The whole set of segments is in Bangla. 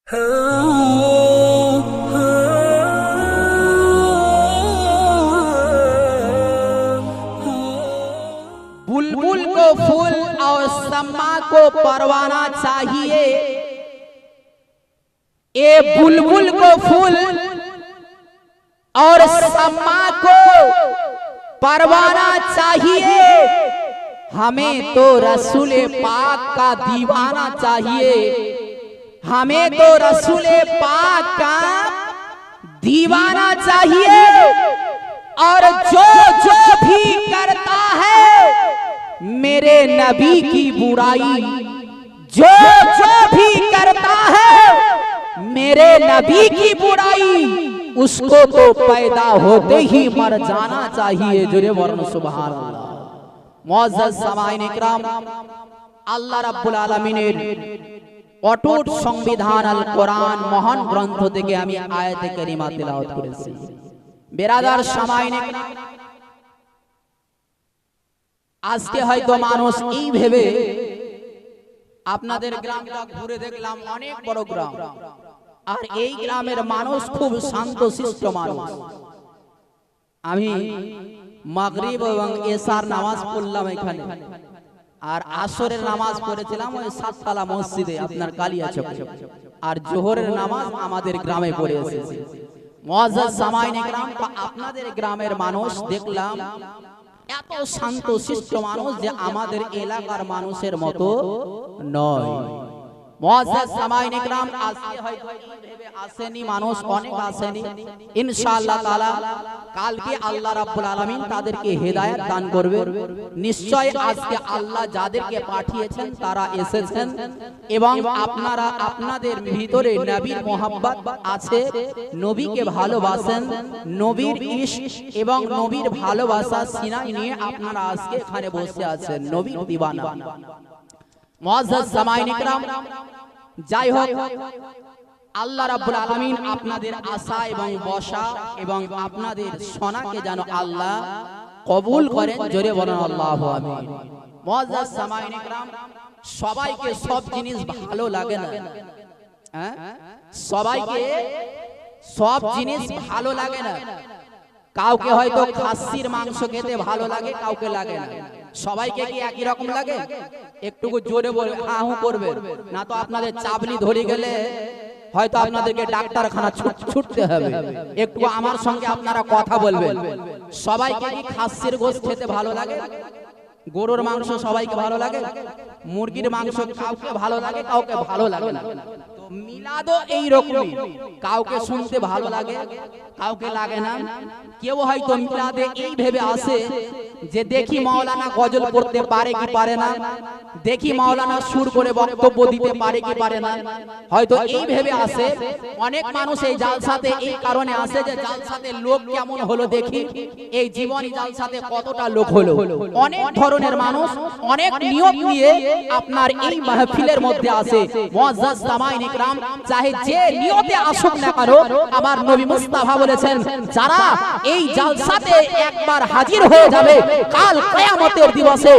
बुलबुल को फूल और सम्मा को परवाना चाहिए। ये बुलबुल को फूल और सम्मा को परवाना चाहिए। हमें तो रसूल पाक का दीवाना चाहिए। हमें तो रसूल पाक का दीवाना चाहिए। और जो जो भी करता है मेरे नबी की बुराई, जो जो भी करता है मेरे नबी की बुराई, उसको तो पैदा होते ही मर जाना चाहिए। जोरे वर्ण सुभान अल्लाह। मुअज़्ज़ज़ सामाईन इकराम, আল্লাহ রাব্বুল আলামিনের অটুট সংবিধান আল কোরআন মহান গ্রন্থ থেকে আমি আয়াতে কারিমা তেলাওয়াত করেছি। বেরাদার সামাইন ইকরাম, আজকে হয়তো মানুষ এই ভেবে, আপনাদের গ্রামটা ঘুরে দেখলাম অনেক বড় গ্রাম, আর এই গ্রামের মানুষ খুব শান্তশিষ্ট মানুষ। আমি মাগরিব এবং এশার নামাজ পড়লাম এখানে, আর আসরের নামাজ পড়েছিলাম ওই সাততলা মসজিদে আপনার কালিয়াচকে, আর জোহরের নামাজ আমাদের গ্রামে পড়ে এসেছি। মুআজ্জাজ সামাইন ইকরাম, আপনাদের গ্রামের মানুষ দেখলাম এত শান্তশিষ্ট মানুষ যে আমাদের এলাকার মানুষের মতো নয়। মুআজ্জাজ সামাইন ইকরাম, আজকে হয়তো এইভাবে আসেনি মানুষ, অনেক আসেনি। ইনশাআল্লাহ তাআলা কালকে আল্লাহ রাব্বুল আলামিন তাদেরকে হেদায়েত দান করবে। নিশ্চয় আজকে আল্লাহ যাদেরকে পাঠিয়েছেন তারা এসেছেন, এবং আপনারা আপনাদের ভিতরে নবীর মোহাব্বত আছে, নবীকে ভালোবাসেন, নবীর ইশক এবং নবীর ভালোবাসা সিনায় নিয়ে আপনারা আজকে এখানে বসে আছেন, নবীর দিওয়ানা। মুআজ্জাজ সামাইন ইকরাম, যাই হোক, আল্লাহ রাব্বুল আলামিন আপনাদের আশা এবং বসা এবং আপনাদের শোনাকে যেন আল্লাহ কবুল করেন। জোরে বলেন আল্লাহু আমিন। মুআজ্জাজ সামাইন ইকরাম, সবাইকে সব জিনিস ভালো লাগে না, হ্যাঁ, সবাইকে সব জিনিস ভালো লাগে না। কাউকে হয়তো খাসির মাংস খেতে ভালো লাগে, কাউকে লাগে না। সবাইকে কি একই রকম লাগে? একটু জোরে বলে হা হু করবে না তো আপনাদের চাবলি ধরে গেলে হয়তো আপনাদেরকে ডাক্তারখানা ছুটতে হবে। একটু আমার সঙ্গে আপনারা কথা বলবেন। সবাইকে কি খাসির গোশত খেতে ভালো লাগে? গরুর মাংস সবাইকে ভালো লাগে? মুরগির মাংস কাউকে ভালো লাগে, কাউকে ভালো লাগে না। মিলাদও এইরকমই, কাউকে শুনতে ভালো লাগে, কাউকে লাগে না। কেউ হয়তো মিলাদে এই ভেবে আসে যে দেখি মাওলানা গজল পড়তে পারে কি পারে না, দেখি মাওলানা সুর করে বক্তব্য দিতে পারে কি পারে না, হয়তো এই ভেবে আসে। অনেক মানুষ এই জালসাতে এই কারণে আসে যে জালসাতে লোক কেমন হলো দেখি, এই জীবনী জালসাতে কতটা লোক হলো। অনেক ধরনের মানুষ অনেক নিয়ত নিয়ে আপনার এই মাহফিলের মধ্যে আসে। মুআজ্জাজ সামাইন ইকরাম, চাহে যে নিয়তে আসুক না কেন, আমার নবী মুস্তাফা বলেছেন যারা এই জালসাতে একবার হাজির হয়ে যাবে, কাল কিয়ামতের দিবসে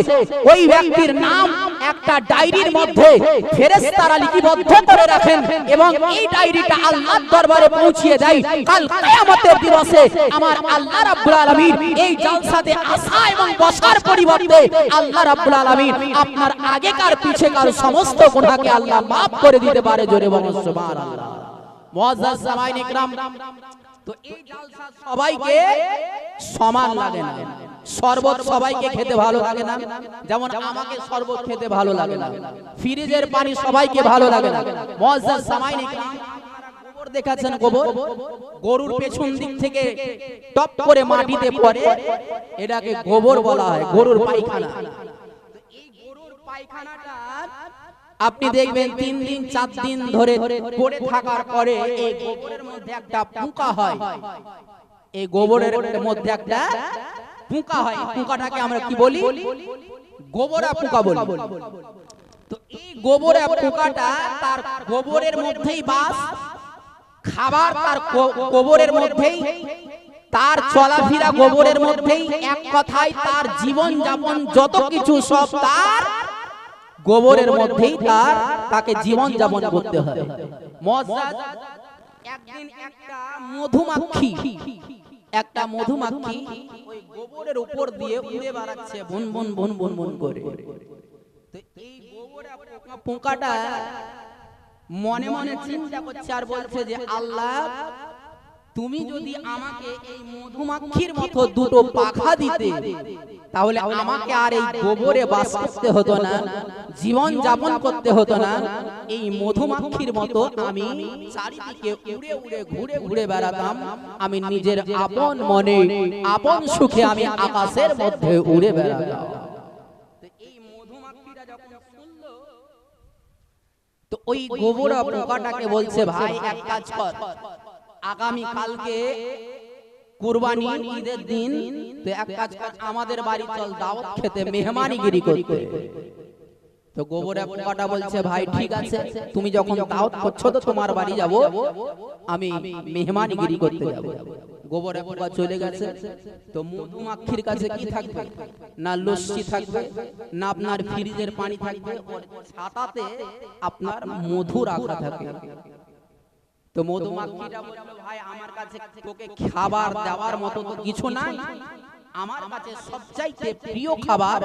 ওই ব্যক্তির নাম একটা ডায়েরির মধ্যে ফেরেশতারা লিপিবদ্ধ করে রাখেন, এবং এই ডায়েরিটা আল্লাহর দরবারে পৌঁছিয়ে দেয়। কাল কিয়ামতের দিবসে আমার আল্লাহ রাব্বুল আলামিন এই জালসাতে আসা এবং বসার পরিবর্তে আল্লাহ রাব্বুল আলামিন আপনার আগেকার পিছেকার সমস্ত গুনাহকে আল্লাহ maaf করে দিতে পারে। জোরে বলুন সুবহানাল্লাহ। মুআজ্জাজ সামাইন ইকরাম, তো এই জালসা সবাইকে সমান লাগে না। শরবত সবাইকে খেতে ভালো লাগে না, যেমন আমাকে শরবত খেতে ভালো লাগে না। ফ্রিজের পানি সবাইকে ভালো লাগে না। মুআজ্জাজ সামাইন ইকরাম, গোবর দেখাচ্ছেন, গোবর গরুর পেছন দিক থেকে টপ করে মাটিতে পড়ে, এটাকে গোবর বলা হয়, গরুর পায়খানা। এই গরুর পায়খানাটা আপনি দেখবেন 3 দিন 4 দিন ধরে পড়ে থাকার পরে এই গোবরের মধ্যে একটা পোকা হয়। এই গোবরের মধ্যে একটা পোকা হয়। পোকাটাকে আমরা কি বলি? গোবরা পোকা বলি। তো এই গোবরা পোকাটা তার গোবরের মধ্যেই বাস, খাবার তার গোবরের মধ্যেই, তার চলাফেরা গোবরের মধ্যেই, এক কথায় তার জীবন যাপন যত কিছু সব তার গোবরের মধ্যেই তাকে জীবন যাপন করতে হয়। মুআজ্জাজ একদিন একটা মধুমাক্ষি ওই গোবরের উপর দিয়ে উড়ে বেড়াচ্ছে বুন বুন বুন বুন বুন করে। তো এই গোবরে পোকাটা মনে মনে চিন্তা করছে আর বলছে যে আল্লাহ, তুমি যদি আমাকে এই মধুমাক্ষির মতো দুটো পাখা দিতে, তাহলে আমাকে আর এই গোবরে বাস করতে হতো না, জীবন যাপন করতে হতো না। এই মধুমাক্ষির মতো আমি চারিদিকে উড়ে উড়ে ঘুরে ঘুরে বেড়াতাম। আমি নিজের আপন মনে আপন সুখে আমি আকাশের মধ্যে উড়ে বেড়াতাম। এই মধুমাক্ষিটা যখন শুনলো, তো ওই গোবরা পোকাটাকে বলছে, ভাই এক কাজ কর, আগামী কালকে কুরবানি ঈদের দিন, তো এক কাজ কর, আমাদের বাড়ি চল দাওয়াত খেতে, মেহমানিগিরি করতে। তো গোবরা পোকাটা বলছে, ভাই ঠিক আছে, তুমি যখন দাওয়াত করছো তো তোমার বাড়ি যাব, আমি মেহমানিগিরি করতে যাব। গোবরা পোকা চলে গেছে। তো মধুমাক্ষির কাছে কি থাকবে? না লস্যি থাকবে, না আপনার ফ্রিজের পানি থাকবে, ওর ছাতাতে আপনার মধু রাখা থাকে। তো মধুমাক্ষিটা বলল, ভাই আমার কাছে তোকে খাবার দেওয়ার মতো তো কিছু নাই, আমার কাছে সবচাইতে প্রিয় খাবার,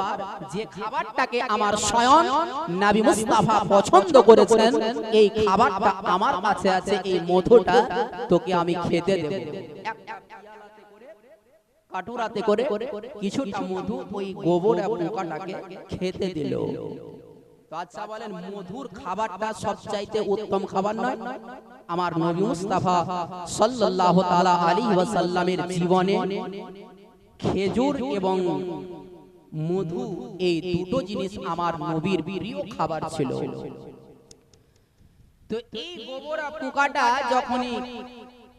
যে খাবারটাকে আমার স্বয়ং নবী মুস্তাফা পছন্দ করেছেন, এই খাবারটা আমার কাছে আছে, এই মধুটা তোকে আমি খেতে দেব। কাটুরাতে করে কিছুটা মধু ওই গোবরা পোকাটাকে খেতে দিল। আচ্ছা বলেন, মধুর খাবারটা সবচাইতে উত্তম খাবার নয়? আমার নবী মুস্তাফা সাল্লাল্লাহু তাআলা আলাইহি ওয়াসাল্লামের জীবনে খেজুর এবং মধু, এই দুটো জিনিস আমার নবীর প্রিয় খাবার ছিল। তো এই গোবরা পোকাটা যখনই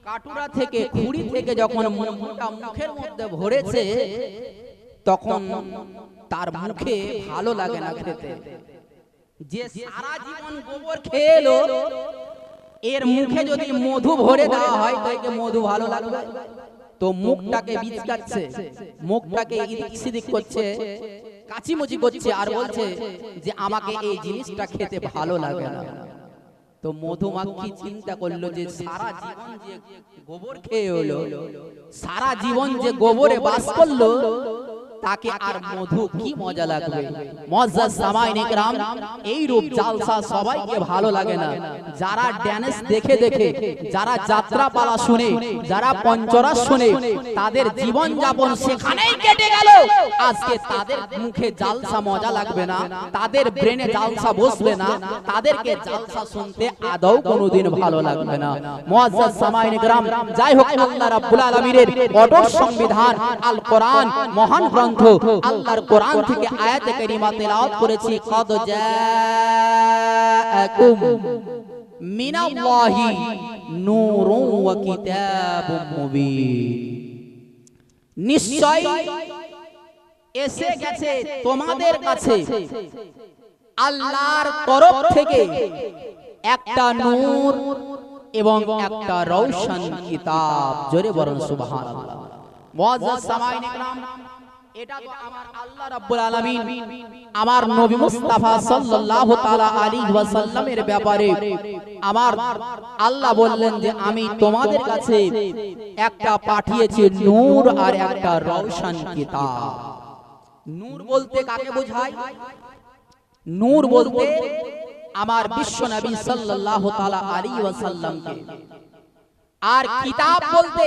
কাটুরা থেকে, খুঁড়ি থেকে যখন মধুটা মুখের মধ্যে ভরেছে, তখন তার মুখে ভালো লাগে না খেতে। যে সারা জীবন গোবর খেয়ে এলো, এর মুখে যদি মধু ভরে দেওয়া হয় তো একে মধু ভালো লাগবে? তো মুখটাকে বিচকাচ্ছে, মুখটাকে এদিক সেদিক করছে, কাচিমুচি করছে, আর বলছে যে আমাকে এই জিনিসটা খেতে ভালো লাগে না। তো মধুমাক্ষি চিন্তা করলো যে সারা জীবন যে গোবর খেয়ে হলো, সারা জীবন যে গোবরে বাস করলো, তাকে আর মধু কি মজা লাগবে। মুআজ্জাজ সামাইন ইকরাম, এই রূপ জালসা সবাইকে ভালো লাগে না। যারা ড্যান্স দেখে দেখে, যারা যাত্রা পালা শুনে, যারা পঞ্চরাস শুনে, তাদের জীবন যাপন সেখানেই কেটে গেল। আজকে তাদের মুখে জালসা মজা লাগবে না, তাদের ব্রেনে জালসা বসবে না, তাদেরকে জালসা শুনতে আদৌ কোনোদিন ভালো লাগবে না। মুআজ্জাজ সামাইন ইকরাম, যাই হোক, আল্লাহ রাব্বুল আলামিনের কঠোর সংবিধান আল কোরআন, মহান গ্রন্থ, আল্লাহর কোরআন থেকে আয়াতে কারিমা তেলাওয়াত করেছি, কদ জাআকুম মিনাল্লাহি নূরুন ওয়া কিতাবুম মুবিন। নিশ্চয় এসে গেছে তোমাদের কাছে আল্লাহর তরফ থেকে একটা নূর এবং একটা রওশন কিতাব। জোরে বলুন সুবহানাল্লাহ। মুআজ্জাজ সামাইন ইকরাম, এটা তো আমার আল্লাহ রাব্বুল আলামিন আমার নবী মুস্তাফা সাল্লাল্লাহু তাআলা আলাইহি ওয়াসাল্লামের ব্যাপারে আমার আল্লাহ বললেন যে আমি তোমাদের কাছে একটা পাঠিয়েছি নূর আর একটা রওশন কিতাব। নূর বলতে কাকে বোঝায়? নূর বলতে আমার বিশ্ব নবী সাল্লাল্লাহু তাআলা আলাইহি ওয়াসাল্লামকে। আর কিতাব বলতে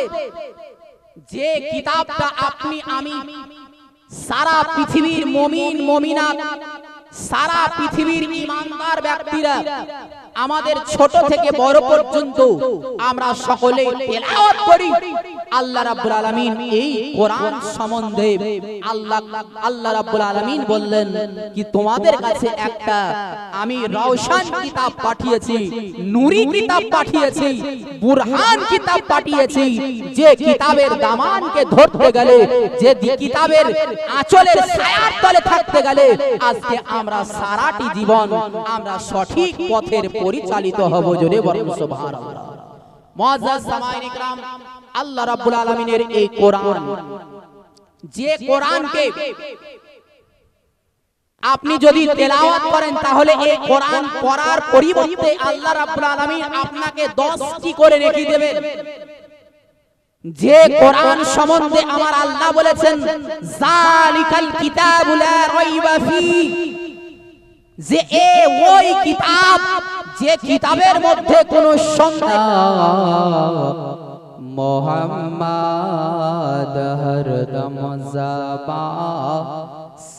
যে কিতাবটা আপনি আমি সারা পৃথিবীর মুমিন মুমিনাত, সারা পৃথিবীর ঈমানদার ব্যক্তিরা, আমাদের ছোট থেকে বড় পর্যন্ত আমরা সকলে তেলাওয়াত করি। আল্লাহ রাব্বুল আলামিন এই কোরআন সম্বন্ধে আল্লাহ রাব্বুল আলামিন বললেন কি তোমাদের কাছে একটা আমি রওশন কিতাব পাঠিয়েছি, নূরি কিতাব পাঠিয়েছি, বুরহান কিতাব পাঠিয়েছি। যে কিতাবের দামানকে ধরতে গেলে, যে কিতাবের আঁচলের ছায়ার তলে থাকতে গেলে আজকে আমরা সারাটি জীবন আমরা সঠিক পথের পরিচালিত হব। জোরে বলুন সুবহানাল্লাহ। মুআজ্জাজ সামাইন ইকরাম, আল্লাহ রাব্বুল আলামিনের এই কোরআন, যে কোরআনকে আপনি যদি তেলাওয়াত করেন তাহলে এই কোরআন পড়ার পরিবর্তে আল্লাহ রাব্বুল আলামিন আপনাকে 10টি করে নেকি দেবেন। যে কোরআন সম্বন্ধে আমার আল্লাহ বলেছেন যালিকাল কিতাবু লা রাইবা ফি, যে ওই কিতাব যে কিতাবের মধ্যে কোনো সন্দেহ মোহাম্মদ হরদম যাবা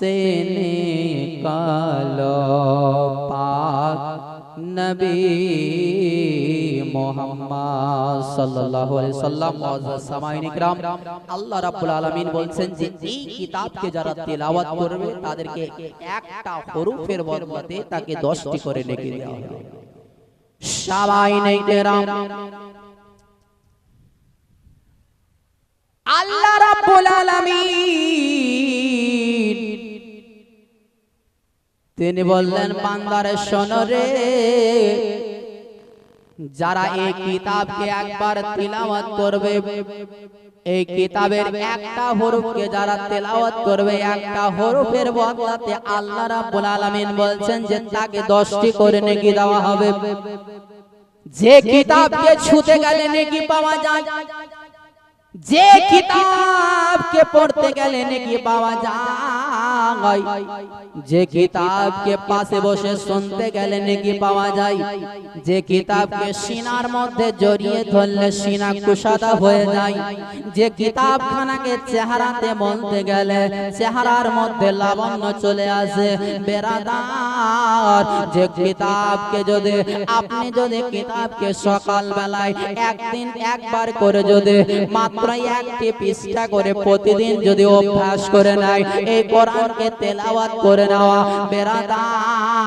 से निकालो पाक नबी मोहम्मद सल्लल्लाहु अलैहि वसल्लम। सामाईन इकराम, আল্লাহ রাব্বুল আলামিন বলছেন যে এই কিতাবকে যারা তেলাওয়াত করবে তাদেরকে একটা হরফের বদলাতে তাকে 10টি করে নেকি দেওয়া হবে। সামাईन इकराम, আল্লাহ রাব্বুল আলামিন তিনি বললেন বান্দারে শোনো রে, যারা এই কিতাবকে একবার তিলাওয়াত করবে, এই কিতাবের একটা হরফকে যারা তেলাওয়াত করবে, একটা হরফের বদলাতে আল্লাহ রাব্বুল আলামিন বলছেন যে তাকে 10টি করে নেকি দেওয়া হবে। যে কিতাবকে ছুঁতে গেলে নেকি পাওয়া যায়, যে কিতাবকে পড়তে গেলে নেকি পাওয়া যায়, যে কিতাবকে পাশে বসে শুনতে গেলে নেকি পাওয়া যায়, যে কিতাবকে সিনার মধ্যে জড়িয়ে ধরলে সিনা কুশাদা হয়ে যায়, যে কিতাবখানাকে চেহারাতে মলতে গেলে চেহারার মধ্যে লাবণ্য চলে আসে। বেরাদার, যে কিতাবকে যদি আপনি যদি কিতাবকে সকাল বেলায় একদিন একবার করে যদি মাত্র একটি পৃষ্ঠা করে প্রতিদিন যদি অভ্যাস করে নেয়, এই কোরআনকে তেলাওয়াত করে নেওয়া বেরাদার,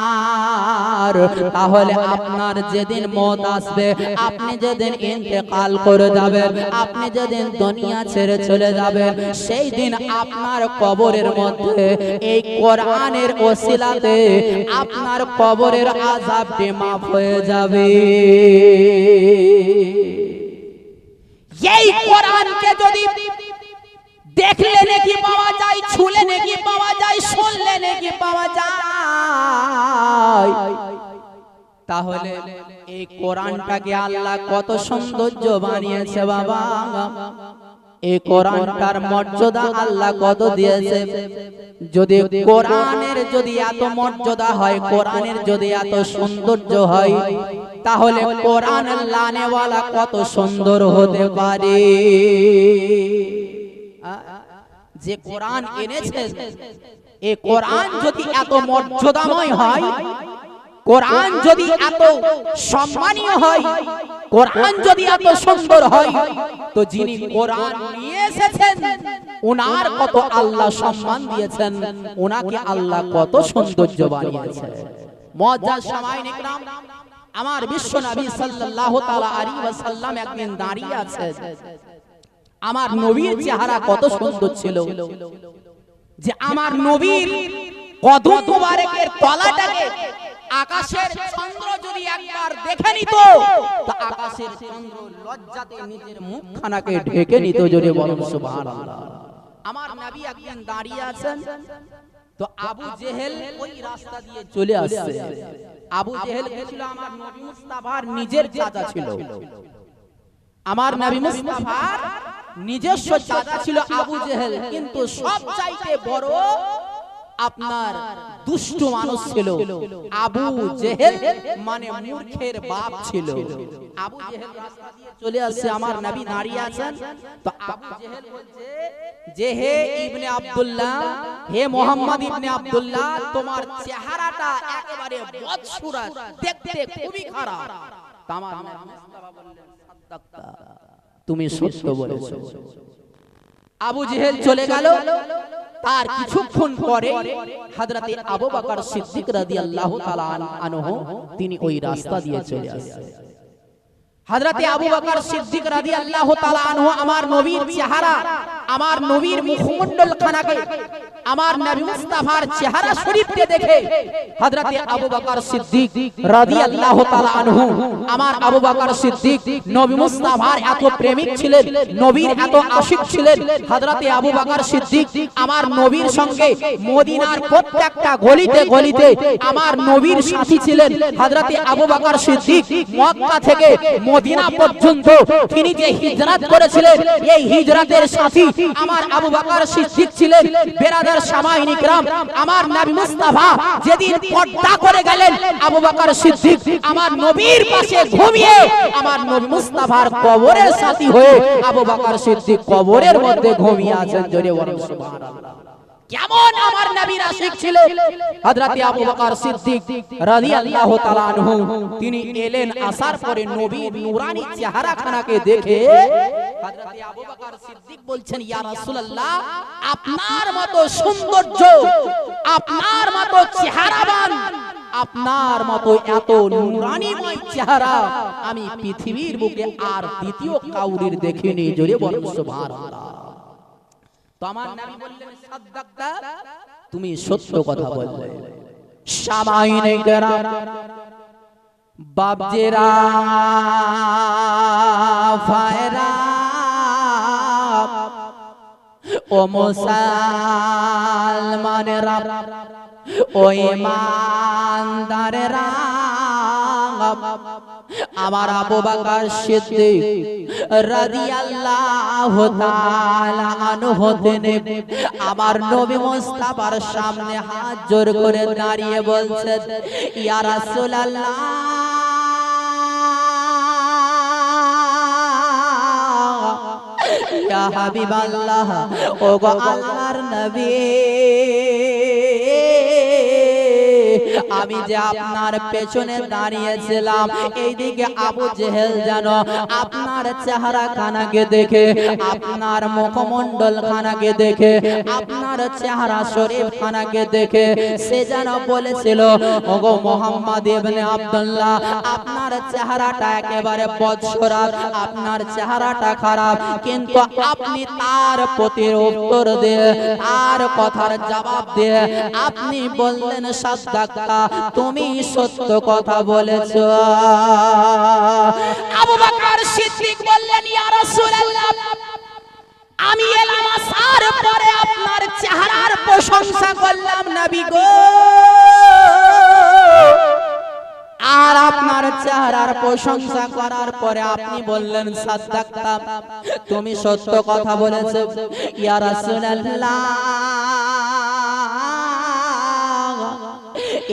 তাহলে আপনার যেদিন মওত আসবে, আপনি যেদিন ইন্তেকাল করে যাবেন, আপনি যেদিন দুনিয়া ছেড়ে চলে যাবেন, সেই দিন আপনার কবরের মধ্যে এই কোরআনের ওসিলাতে আপনার কবরের আযাবটি মাফ হয়ে যাবে। এই কোরআনকে যদি দেখলে নাকি পাওয়া যায়, ছুলে নাকি পাওয়া যায়, শুনলে নাকি পাওয়া যায়, তাহলে এই কোরআনটাকে আল্লাহ কত সৌন্দর্য বানিয়েছে বাবা। এই কোরআনটার মর্যাদা আল্লাহ কত দিয়েছে। যদি কোরআনের যদি এত মর্যাদা হয়, কোরআনের যদি এত সৌন্দর্য হয়, তাহলে কোরআন লানেওয়ালা কত সুন্দর হতে পারে। যে কোরআন এনেছে, এই কোরআন যদি এত মর্যাদাময় হয়, কোরআন যদি এত সম্মানীয় হয়, কোরআন যদি এত সুন্দর হয়, তো যিনি কোরআন নিয়ে এসেছেন ওনার কত আল্লাহ সম্মান দিয়েছেন, ওনাকে আল্লাহ কত সৌন্দর্য বানিয়েছেন। মুআজ্জাজ সামাঈন ইকরাম, আমার বিশ্ব নবী সাল্লাল্লাহু তাআলা আলাইহি ওয়াসাল্লাম একদিন দাঁড়িয়ে আছেন। আমার নবীর চেহারা কত সুন্দর ছিল যে আমার নবীর কদম মোবারকের তলাটাকে আকাশের চন্দ্র যদি একবার দেখে নিত, তো আকাশের চন্দ্র লজ্জাতে নিজের মুখখানাকে ঢেকে নিত। জোরে বলুন সুবহানাল্লাহ। আমার নবী একদিন দাঁড়িয়ে আছেন, তো আবু জেহেল ওই রাস্তা দিয়ে চলে আসছে। আবু জেহেল ছিল আমার নবী মুস্তাফার নিজের চাচা ছিল। আমার নবী মুস্তাফার নিজস্ব চাচা ছিল আবু জেহেল, কিন্তু সবচাইতে বড় আপনার দুষ্ট মানুষ ছিল আবু জেহেল, মানে মূর্খের বাপ ছিল। আবু জেহেল রাস্তা দিয়ে চলে আসছে, আমার নবী দাঁড়িয়ে আছেন। তো আবু জেহেল বলছে যে হে ইবনে আব্দুল্লাহ, হে মোহাম্মদ ইবনে আব্দুল্লাহ, তোমার চেহারাটা একেবারে বদসুরত, দেখতে খুবই খারাপ। আমার নবী মুস্তাফা বললেন সাদ্দাক্তা, তুমি সত্য বলেছো। আবু জেহেল চলে গেল। তার কিছুক্ষণ পরে হযরতে আবু বকর সিদ্দিক রাদিয়াল্লাহু তাআলা আনহু তিনি ওই রাস্তা দিয়ে চলে আসছেন। হযরতে আবু বকর সিদ্দিক রাদিয়াল্লাহু তাআলা আনহু আমার নবীর চেহারা আমার নবীর মুখমণ্ডল খানাকে, আমার নবী মুস্তাফার চেহারা শরীফকে দেখে হযরতে আবু বকর সিদ্দিক রাদিয়াল্লাহু তাআলা আনহু, আমার আবু বকর সিদ্দিক নবী মুস্তাফার এত প্রেমিক ছিলেন, নবীর এত আশিক ছিলেন। হযরতে আবু বকর সিদ্দিক আমার নবীর সঙ্গে মদিনার প্রত্যেকটা গলিতে গলিতে আমার নবীর সাথী ছিলেন। হযরতে আবু বকর সিদ্দিক মক্কা থেকে মদিনা পর্যন্ত তিনি যে হিজরত করেছিলেন, এই হিজরতের সাথী আমার আবু বকর সিদ্দিক ছিলেন। বেরাদার সামাইন ইকরাম, আমার নবী মুস্তাফা যেদিন পর্দা করে গেলেন, আবু বকর সিদ্দিক আমার নবীর পাশে ঘুমিয়ে আমার নবী মুস্তাফার কবরের সাথী হয়ে আবু বকর সিদ্দিক কবরের মধ্যে ঘুমিয়ে আছেন। জোরে বলুন সুবহানাল্লাহ। কেমন আমার নবীর আশিক ছিলেন হযরতে আবু বকর সিদ্দিক রাদিয়াল্লাহু তাআলা আনহু। তিনি এলেন, আসার পরে নবীর নূরানী চেহারাখানাকে দেখে হযরতে আবু বকর সিদ্দিক বলছেন, ইয়া রাসূলুল্লাহ, আপনার মতো সৌন্দর্য, আপনার মতো চেহারাবান, আপনার মতো এত নূরানীময় চেহারা আমি পৃথিবীর বুকে আর দ্বিতীয় কাউরির দেখিনি। জোরে বলুন সুবহানাল্লাহ। তো আমার নবী বললেন, সাদ্দাকতা, তুমি সত্য কথা বললে। সামাইন ইকরাম, বাপজেরা, ফায়রা, ও মুসলমানেরা, ও ঈমানদারেরা, আমার আবু বকর সিদ্দিক রাদিয়াল্লাহু তাআলা আনহু তিনি আমার নবী মুস্তাফার সামনে হাত জোড় করে দাঁড়িয়ে বলছেন, ইয়া রাসূলুল্লাহ, ইয়া হাবিবাল্লাহ, ওগো আল্লাহর নবী, আমি যে আপনার পেছনে দাঁড়িয়েছিলাম, এইদিকে আবু জেহেল যেন আপনার চেহারা খানাকে দেখে, আপনার মুখমণ্ডল খানাকে দেখে, আপনার চেহারা শরীফ খানাকে দেখে সে যেন বলেছিল, ওগো মুহাম্মদ ইবনে আব্দুল্লাহ, আপনার চেহারাটা একেবারে বদসুরাত, আপনার চেহারাটা খারাপ, কিন্তু আপনি তার প্রতির উত্তর দিয়ে, তার কথার জবাব দিয়ে আপনি বললেন, সাদ্দাকতা, তুমি সত্য কথা বলেছো। আবু বকর সিদ্দিক বললেন, ইয়া রাসূলুল্লাহ, আমি এলাম আসার পরে আপনার চেহারার প্রশংসা করলাম নবী গো, আর আপনার চেহারার প্রশংসা করার পরে আপনি বললেন, সাদ্দাকতা, তুমি সত্য কথা বলেছো। ইয়া রাসূলুল্লাহ,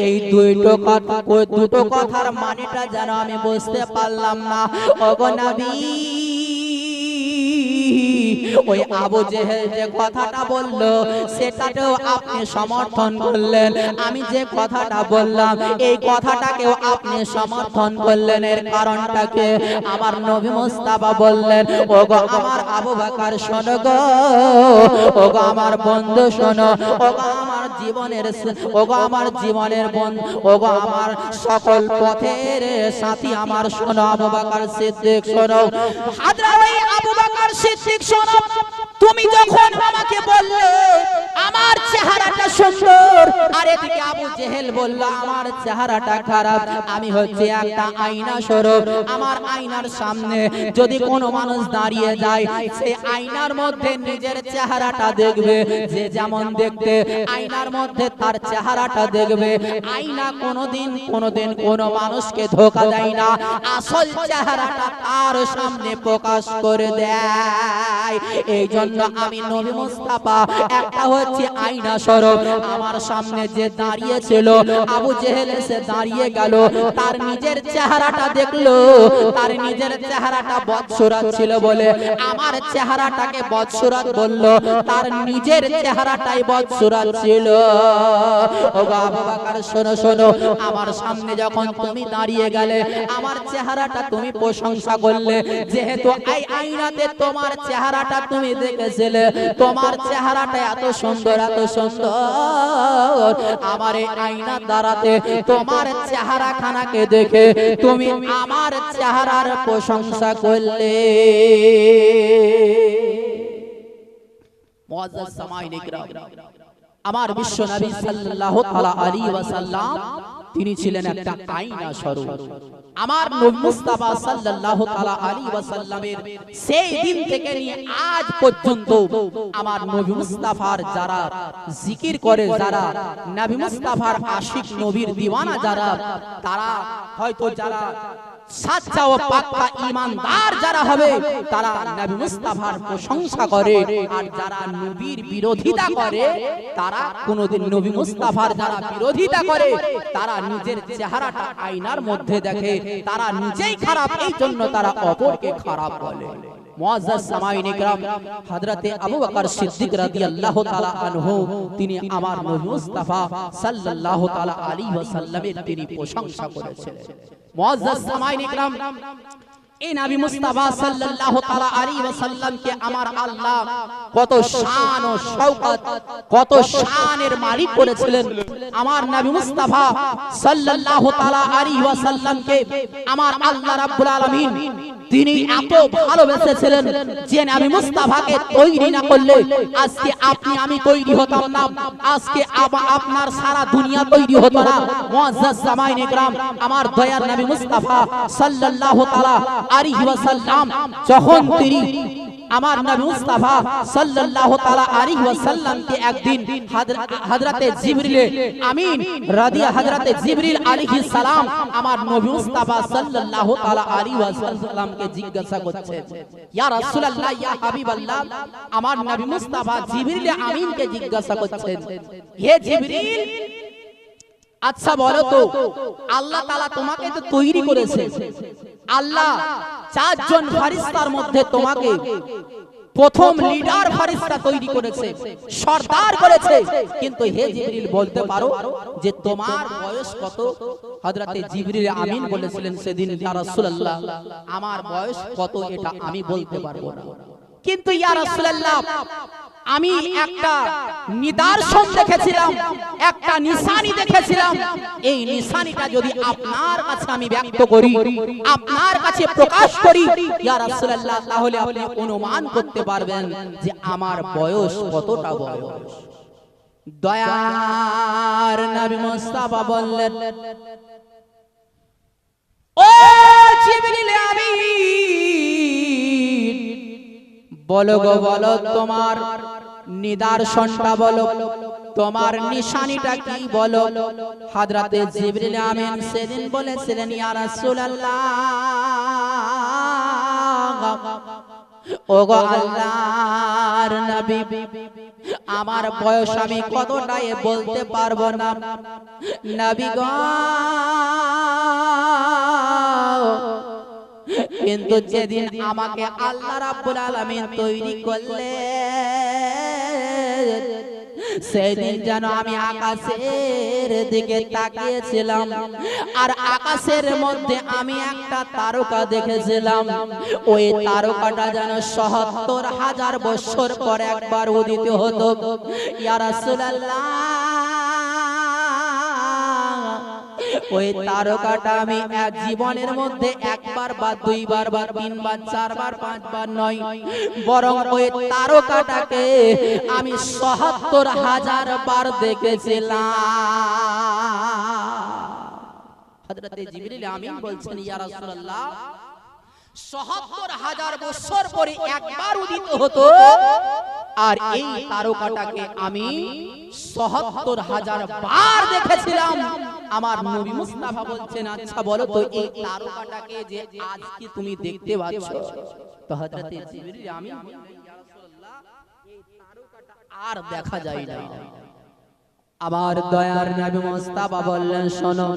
এই দুটো কথার মানেটা যেন আমি বুঝতে পারলাম না। ওগো নবী, ওই আবু জেহেল যে কথাটা বললো সেটাকেও আপনি সমর্থন করলেন, আমি যে কথাটা বললাম এই কথাটাকেও আপনি সমর্থন করলেন। এর কারণটাকে আমার নবী মুস্তাফা বললেন, ওগো আমার আবু বকর শোনো গো, ওগো আমার বন্ধু শোনো, ওগো আমার জীবনের, ওগো আমার জীবনের বন্ধু, ওগো আমার সকল পথের সাথী আমার শোনো, আবু বকর সিদ্দিক শোনো। হযরত আবু বকর সিদ্দিক শোনো, তুমি যখন আমাকে বললে আমার চেহারাটা সুন্দর, আর এদিকে আবু জেহেল বলল আমার চেহারাটা খারাপ, আমি হচ্ছে একটা আয়না স্বরূপ, আমার আয়নার সামনে যদি কোনো মানুষ দাঁড়িয়ে যায়, সে আয়নার মধ্যে নিজের চেহারাটা দেখবে, যে যেমন দেখতে আয়নার মধ্যে তার চেহারাটা দেখবে। আয়না কোনোদিন কোনো মানুষকে ধোঁকা দেয় না, আসল চেহারাটা তার সামনে প্রকাশ করে দেয়। এই জন্য আমি নবী মুস্তাফা একটা হচ্ছে আয়না স্বরূপ, আমার সামনে যে দাঁড়িয়ে ছিল আবু জেহেল এসে দাঁড়িয়ে গেল, তার নিজের চেহারাটা দেখলো, তার নিজের চেহারাটা বদসুরাত ছিল বলে আমার চেহারাটাকে বদসুরাত বললো, তার নিজের চেহারাটাই বদসুরাত ছিল। ও আবু বকর শোনো শোনো, আমার সামনে যখন তুমি দাঁড়িয়ে গেলে আমার চেহারাটা তুমি প্রশংসা করলে, যেহেতু এই আয়নাতে তোমার চেহারাটা তুমি দেখেছিলে, তোমার চেহারাটা এত সুন্দর, এত সুন্দর, আমার এই আয়নার দ্বারাতে তোমার চেহারা খানাকে দেখে তুমি আমার চেহারার প্রশংসা করলে। মুআজ্জাজ সামাঈন ইকরাম, আমার বিশ্ব নবী সাল্লাল্লাহু তাআলা আলাইহি ওয়াসাল্লাম তিনি ছিলেন একটা আয়না স্বরূপ। আমার নবী মুস্তাফা সাল্লাল্লাহু তাআলা আলাইহি ওয়াসাল্লামের সেই দিন থেকে নিয়ে আজ পর্যন্ত আমার নবী মুস্তাফার যারা জিকির করে, যারা নবী মুস্তাফার আশিক, নবীর দিওয়ানা যারা, তারা হয়তো যারা সাচ্চা ও পাক্কা ঈমানদার যারা হবে তারা নবী মুস্তাফার প্রশংসা করে, আর যারা নবীর বিরোধিতা করে তারা কোনোদিন নবী মুস্তাফার যারা বিরোধিতা করে তারা নিজের চেহারাটা আয়নার মধ্যে দেখে, তারা নিজেই খারাপ, এই জন্য তারা অপরকে খারাপ বলে। মুআজ্জাজ সামাঈন ইকরাম, হযরতে আবু বকর সিদ্দিক রাদিয়াল্লাহু তাআলা আনহু তিনি আমার নবী মুস্তাফা সাল্লাল্লাহু তাআলা আলাইহি ওয়াসাল্লামের তিনি প্রশংসা করেছিলেন। মুআজ্জাজ সামাঈন ইকরাম, এই নবী মুস্তাফা সাল্লাল্লাহু তাআলা আলাইহি ওয়াসাল্লামকে আমার আল্লাহ কত শান ও শওকত, কত শানের মালিক করেছিলেন। আমার নবী মুস্তাফা সাল্লাল্লাহু তাআলা আলাইহি ওয়াসাল্লামকে আমার আল্লাহ রাব্বুল আলামিন তিনি এত ভালোবেসেছিলেন যে নবী মুস্তাফাকে তৈরি না করলে আজকে আপনি আমি তৈরি হতাম না, আজকে আপনার সারা দুনিয়া তৈরি হতো না। মুআজ্জাজ সামাঈন ইকরাম, আমার দয়ার নবী মুস্তাফা সাল্লাল্লাহু তাআলা আলাইহি ওয়াসাল্লাম যখন তিনি আমার নবী মুস্তাফা সাল্লাল্লাহু তাআলা আলাইহি ওয়াসাল্লামকে একদিন হযরতে জিবরিল আমিন হযরতে জিবরিল আলাইহিস সালাম আমার নবী মুস্তাফা সাল্লাল্লাহু তাআলা আলাইহি ওয়াসাল্লামকে জিজ্ঞাসা করছেন, ইয়া রাসূলুল্লাহ, ইয়া হাবিবাল্লাহ, আমার নবী মুস্তাফা জিবরিল আমিনকে জিজ্ঞাসা করছেন, হে জিবরিল, আচ্ছা বলো তো আল্লাহ তাআলা তোমাকে তো তৈরি করেছে, আল্লাহ চারজন ফেরেশতার মধ্যে তোমাকে প্রথম লিডার ফেরেশতা তৈরি করেছে, সরদার করেছে, কিন্তু হে জিবরিল বলতে পারো যে তোমার বয়স কত? হযরতে জিবরিল আমিন বলেছিলেন সেদিন, ইয়া রাসূলুল্লাহ, আমার বয়স কত এটা আমি বলতে পারবো না, কিন্তু ইয়া রাসূলুল্লাহ আমি একটা নিদর্শন দেখেছিলাম, একটা নিশানি দেখেছিলাম, এই নিশানিটা যদি আপনার কাছে আমি ব্যক্ত করি, আপনার কাছে প্রকাশ করি ইয়া রাসূলুল্লাহ, তাহলে আপনি অনুমান করতে পারবেন যে আমার বয়স কতটা বয়স। দয়ার নবী মুস্তাফা বললেন, ও জিবরিল আমিন, বলো গো বলো, তোমার নিদর্শনটা বলো, তোমার নিশানিটা কি বলো। হযরতে জিবরিল আমিন সেদিন বলেছিলেন, ইয়া রাসূলুল্লাহ, ওগো আল্লাহর নবী, আমার বয়স আমি কতটা বলতে পারবো না নবী গো, কিন্তু যেদিন আমাকে আল্লাহ রাব্বুল আলামিন তৈরি করলেন সেদিন যেন আমি আকাশের দিকে তাকিয়েছিলাম, আর আকাশের মধ্যে আমি একটা তারকা দেখেছিলাম, ওই তারকাটা যেন ৭৭,০০০ বছর পর একবার উদিত হতো। ইয়া রাসূলুল্লাহ, ওই তারকাটা আমি এক জীবনের মধ্যে একবার বা দুইবার বা তিনবার চারবার পাঁচবার নয়, বরং ওই তারকাটাকে আমি ৭৭,০০০ বার দেখেছিলাম। হযরতে জিবরিল আমিন বলছেন, ইয়া রাসূলুল্লাহ, ৭৭,০০০ বছর পরে একবার উদিত হতো, আর এই তারকাটাকে আমি ৭৭,০০০ বার দেখেছিলাম। আমার নবী মুস্তাফা বলছেন, আচ্ছা বলো তো এই তারকাটাকে যে আজকে তুমি দেখতে পাচ্ছ, তো হযরতে জিবরিল আমিন বললেন, ইয়া রাসূলুল্লাহ, এই তারকাটা আর দেখা যায় না। আমার দয়ার নবী মুস্তাফা বললেন, শোনো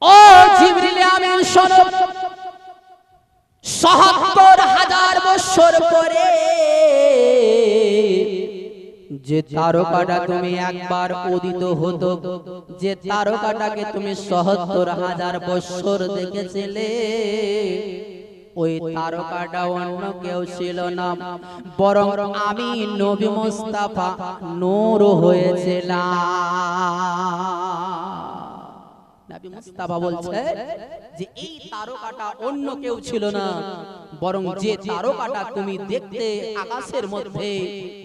ও জিবরিল আমিন, শোনো, ৭৭,০০০ বছর পরে যে তারকাটা তুমি একবার উদিত হতো, যে তারকাটাকে তুমি ৭৭,০০০ বছর দেখেছিলে, ওই তারকাটা অন্য কেউ ছিল না, বরং আমি নবী মুস্তাফা নূর হয়েছিলাম। নবী মুস্তাফা বলছে যে এই তারকাটা অন্য কেউ ছিল না, বরং যে তারকাটা তুমি দেখতে আকাশের মধ্যে,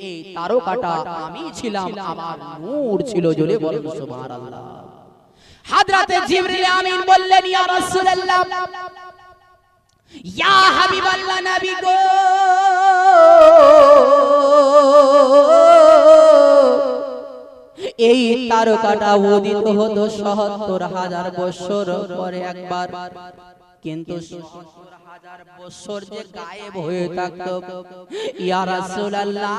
এই তারকাটা আমি ছিলাম, আমার নূর ছিল। জোরে বলুন সুবহানাল্লাহ। হযরতে জিবরিল আমিন বললেন, ইয়া রাসূলুল্লাহ, ইয়া হাবিবাল্লাহ, নবী গো, এই তারকাটা উদিত হতো ৭০,০০০ বছর পরে একবার, কিন্তু ৭০,০০০ বছর যে গায়েব হয়ে থাকতো। ইয়া রাসূলুল্লাহ,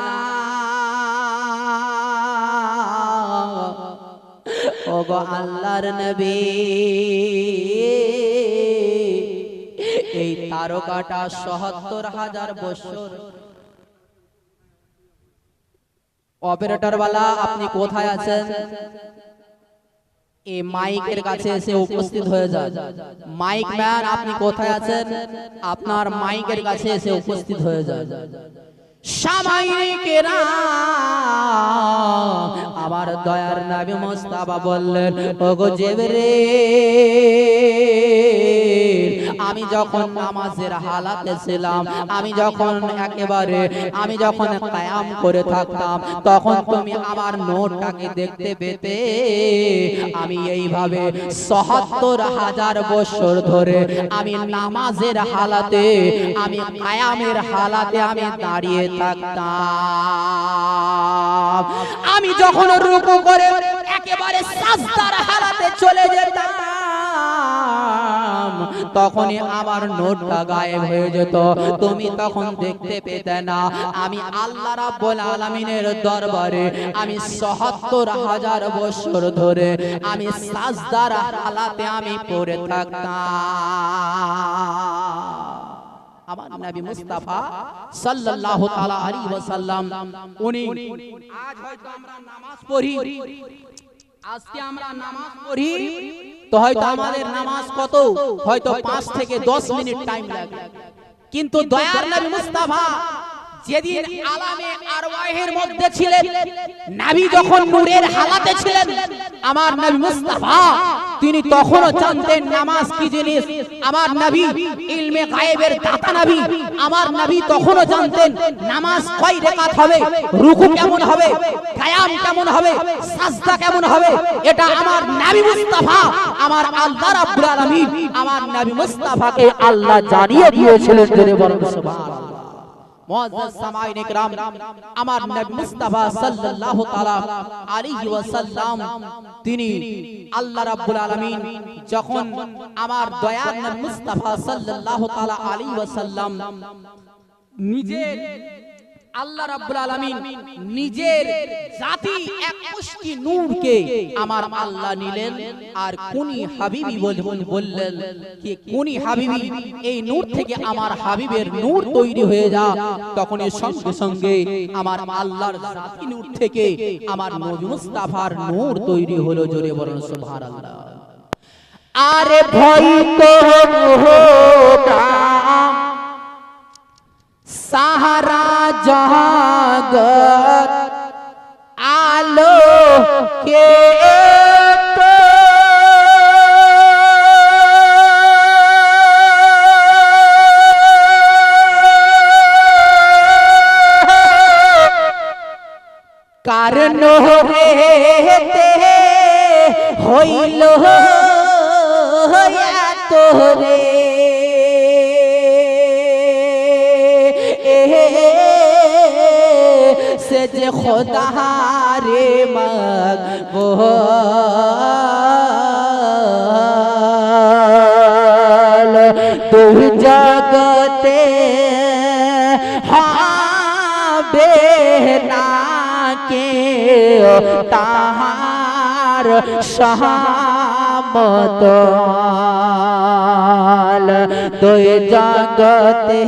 ওগো আল্লাহর নবী, এই তারকাটা ৭০,০০০ বছর। অপারেটর वाला, আপনি কোথায় আছেন? এই মাইকের কাছে এসে উপস্থিত হয়ে যান। মাইক ম্যান, আপনি কোথায় আছেন? আপনার মাইকের কাছে এসে উপস্থিত হয়ে যান। সামাইকেরা, আমার দয়ার নবী মুস্তাফা বললেন, ওগো জিবরিল, আমি যখন নামাজের হালাতে ছিলাম, আমি যখন কায়াম করে থাকতাম, তখন তুমি আমার নূরটাকে দেখতে পেতে। আমি এইভাবে ৭০,০০০ বছর ধরে আমি নামাজের হালাতে, আমি কায়ামের হালাতে আমি দাঁড়িয়ে থাকতাম। আমি যখন রুকু করে একেবারে সাজদার হালাতে চলে যেতাম, তখনই আমার নূরটা গায়েব হয়ে যেত, তুমি তখন দেখতে পেতে না। আমি আল্লাহ রাব্বুল আলামিনের দরবারে আমি ৭০,০০০ বছর ধরে আমি সাজদার হালাতে আমি পড়ে থাকতাম। আমার নবী মুস্তাফা সাল্লাল্লাহু তাআলা আলাইহি ওয়াসাল্লাম, উনি আজ হয়তো আমরা নামাজ পড়ি, আজকে আমরা নামাজ পড়ি, তো হয়তো আমাদের নামাজ কত, হয়তো 5 থেকে 10 মিনিট টাইম লাগে, কিন্তু দয়ার নবী মুস্তাফা যেদিন আলামে আরওয়াহের মধ্যে ছিলেন, নবী যখন নূরের হালাতে ছিলেন, আমার নবী মুস্তাফা তিনি তখনও জানতেন নামাজ কি জিনিস। আমার নবী ইলমে গায়েবের দাতা নবী, আমার নবী তখনও জানতেন নামাজ কয় রাকাত হবে, রুকু কেমন হবে, কিয়াম কেমন হবে, সাজদা কেমন হবে। এটা আমার নবী মুস্তাফা, আমার আল্লাহ রাব্বুল আলামিন আমার নবী মুস্তাফাকে আল্লাহ জানিয়ে দিয়েছিলেন। জোরে বলুন সুবহানাল্লাহ। মুআজ্জাজ সামাঈন ইকরাম, আমার নবী মুস্তাফা সাল্লাল্লাহু তাআলা আলাইহি ওয়াসাল্লাম, তিনি আল্লাহ রাব্বুল আলামিন যখন আমার দয়ার নবী মুস্তাফা সাল্লাল্লাহু তাআলা আলাইহি ওয়াসাল্লাম নিজের আল্লাহ রাব্বুল আলামিন নিজের জাতি এক মুষ্টি নূরকে আমার আল্লাহ নিলেন, আর কুনি হাবিবি বললেন কি কুনি হাবিবি, এই নূর থেকে আমার হাবিবের নূর তৈরি হয়ে যা। তখন এর সঙ্গে সঙ্গে আমার আল্লাহর জাতি নূর থেকে আমার নবী মুস্তাফার নূর তৈরি হলো। জোরে বলুন সুবহানাল্লাহ। আরে ভয় তো হোতাম সাহারা জগৎ আলো কে তো, কারণ রেতে হইল এত রে, সে যে খোদা রে মকবুল, তুই জগতে হবে না কে তাহার শামত, তুই জগতে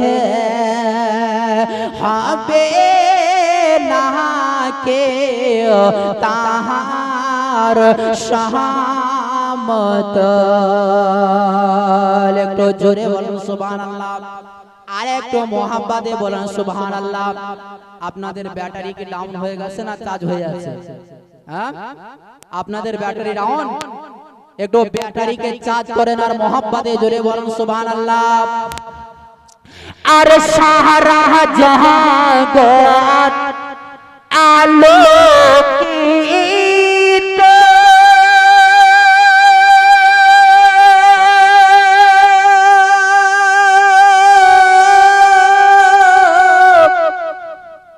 হবে না কে তাহার শামত। একটু জোরে বলুন সুবহানাল্লাহ, আর একটু মোহাব্বতে বলুন সুবহানাল্লাহ। আপনাদের ব্যাটারি কি ডাউন হয়ে গেছে না চার্জ হয়ে যাচ্ছে? হ্যাঁ, আপনাদের ব্যাটারি ডাউন, একটু ব্যাটারিকে চার্জ করেন আর মোহাব্বতে জোরে বলুন সুবহানাল্লাহ। আর সারা জগৎ আলোকিত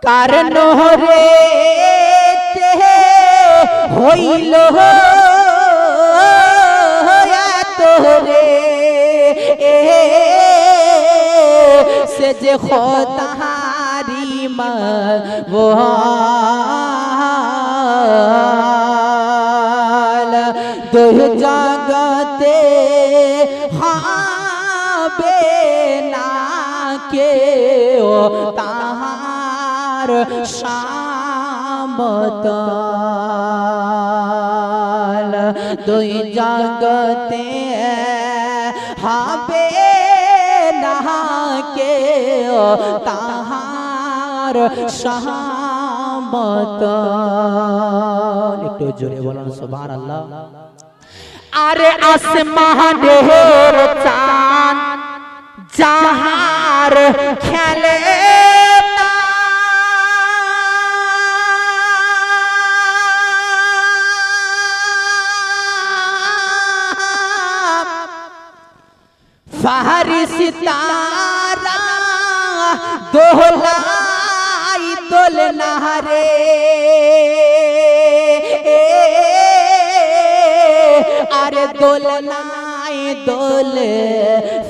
কারণ রে হইল রে সে যে খোদারি মওয়াল দুই জগতে হবে না কেউ তাহার সমতল দুই জগতে হবে না কেউ তাহার সমতল। একটু জোরে বলুন সুবহানাল্লাহ। আরে আসমানের চাঁদ যাহার খেলে না ফারিস্তারা দোলাই দোলনা রে আরে দোলনায় দোলে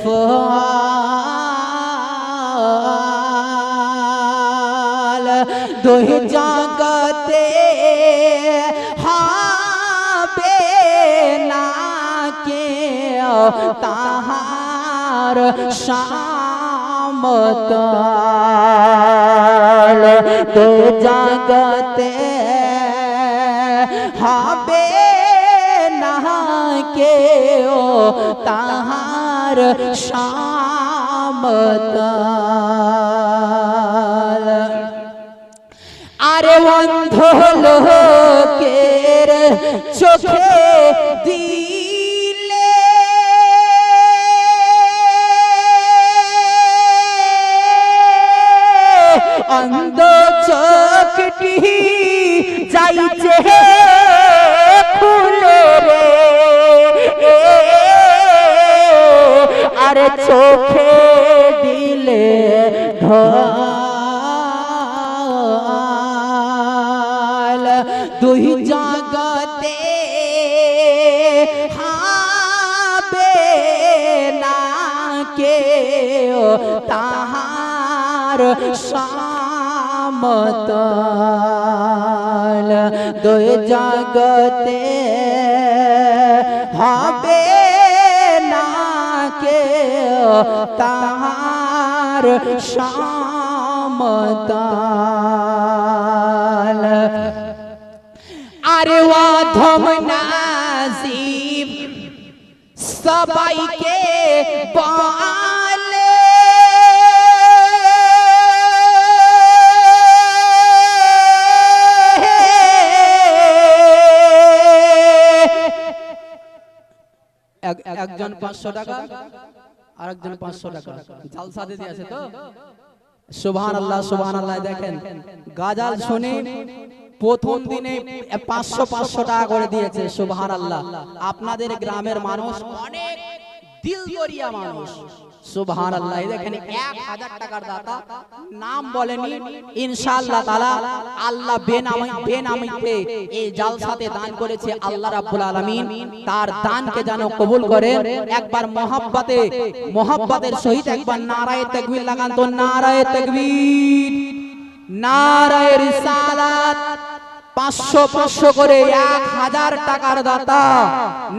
ফল দুই জগতে হবে না কেউ তাহার সমতল দুই জগতে হবে না কেউ তাহার সমতল। আরে অন্ধ লোকের চোখে দিলে অন্ধ চোখটি যাইছে খুলে রে আরে চোখে দিলে ঢল দুই জগতে হবে না কেউ তাহার সমতল দুই জগতে হবে না কেউ তাহার সমতল। আরে অধম নাজিব সবাইকে বলে একজন 500 টাকা আর একজন 500 টাকা জালসা দিয়ে আছে তো সুবহানাল্লাহ সুবহানাল্লাহ। দেখেন গাজাল শুনে প্রথম দিনে 500 টাকা করে দিয়েছে সুবহানাল্লাহ। আপনাদের গ্রামের মানুষ অনেক দিল দরিয়া মানুষ সুবহানাল্লাহ। দেখেন 1000 টাকার দাতা নাম বলেনি ইনশাআল্লাহ তাআলা আল্লাহ বেনামিতে এই জালসাতে দান করেছে আল্লাহ রাব্বুল আলামিন তার দানকে যেন কবুল করেন। একবার মোহাব্বতের সহিত একবার নারায়ে তাকবীর লাগান তো নারায়ে তাকবীর নারায়ে রিসালাত 500 করে 1000 টাকার দাতা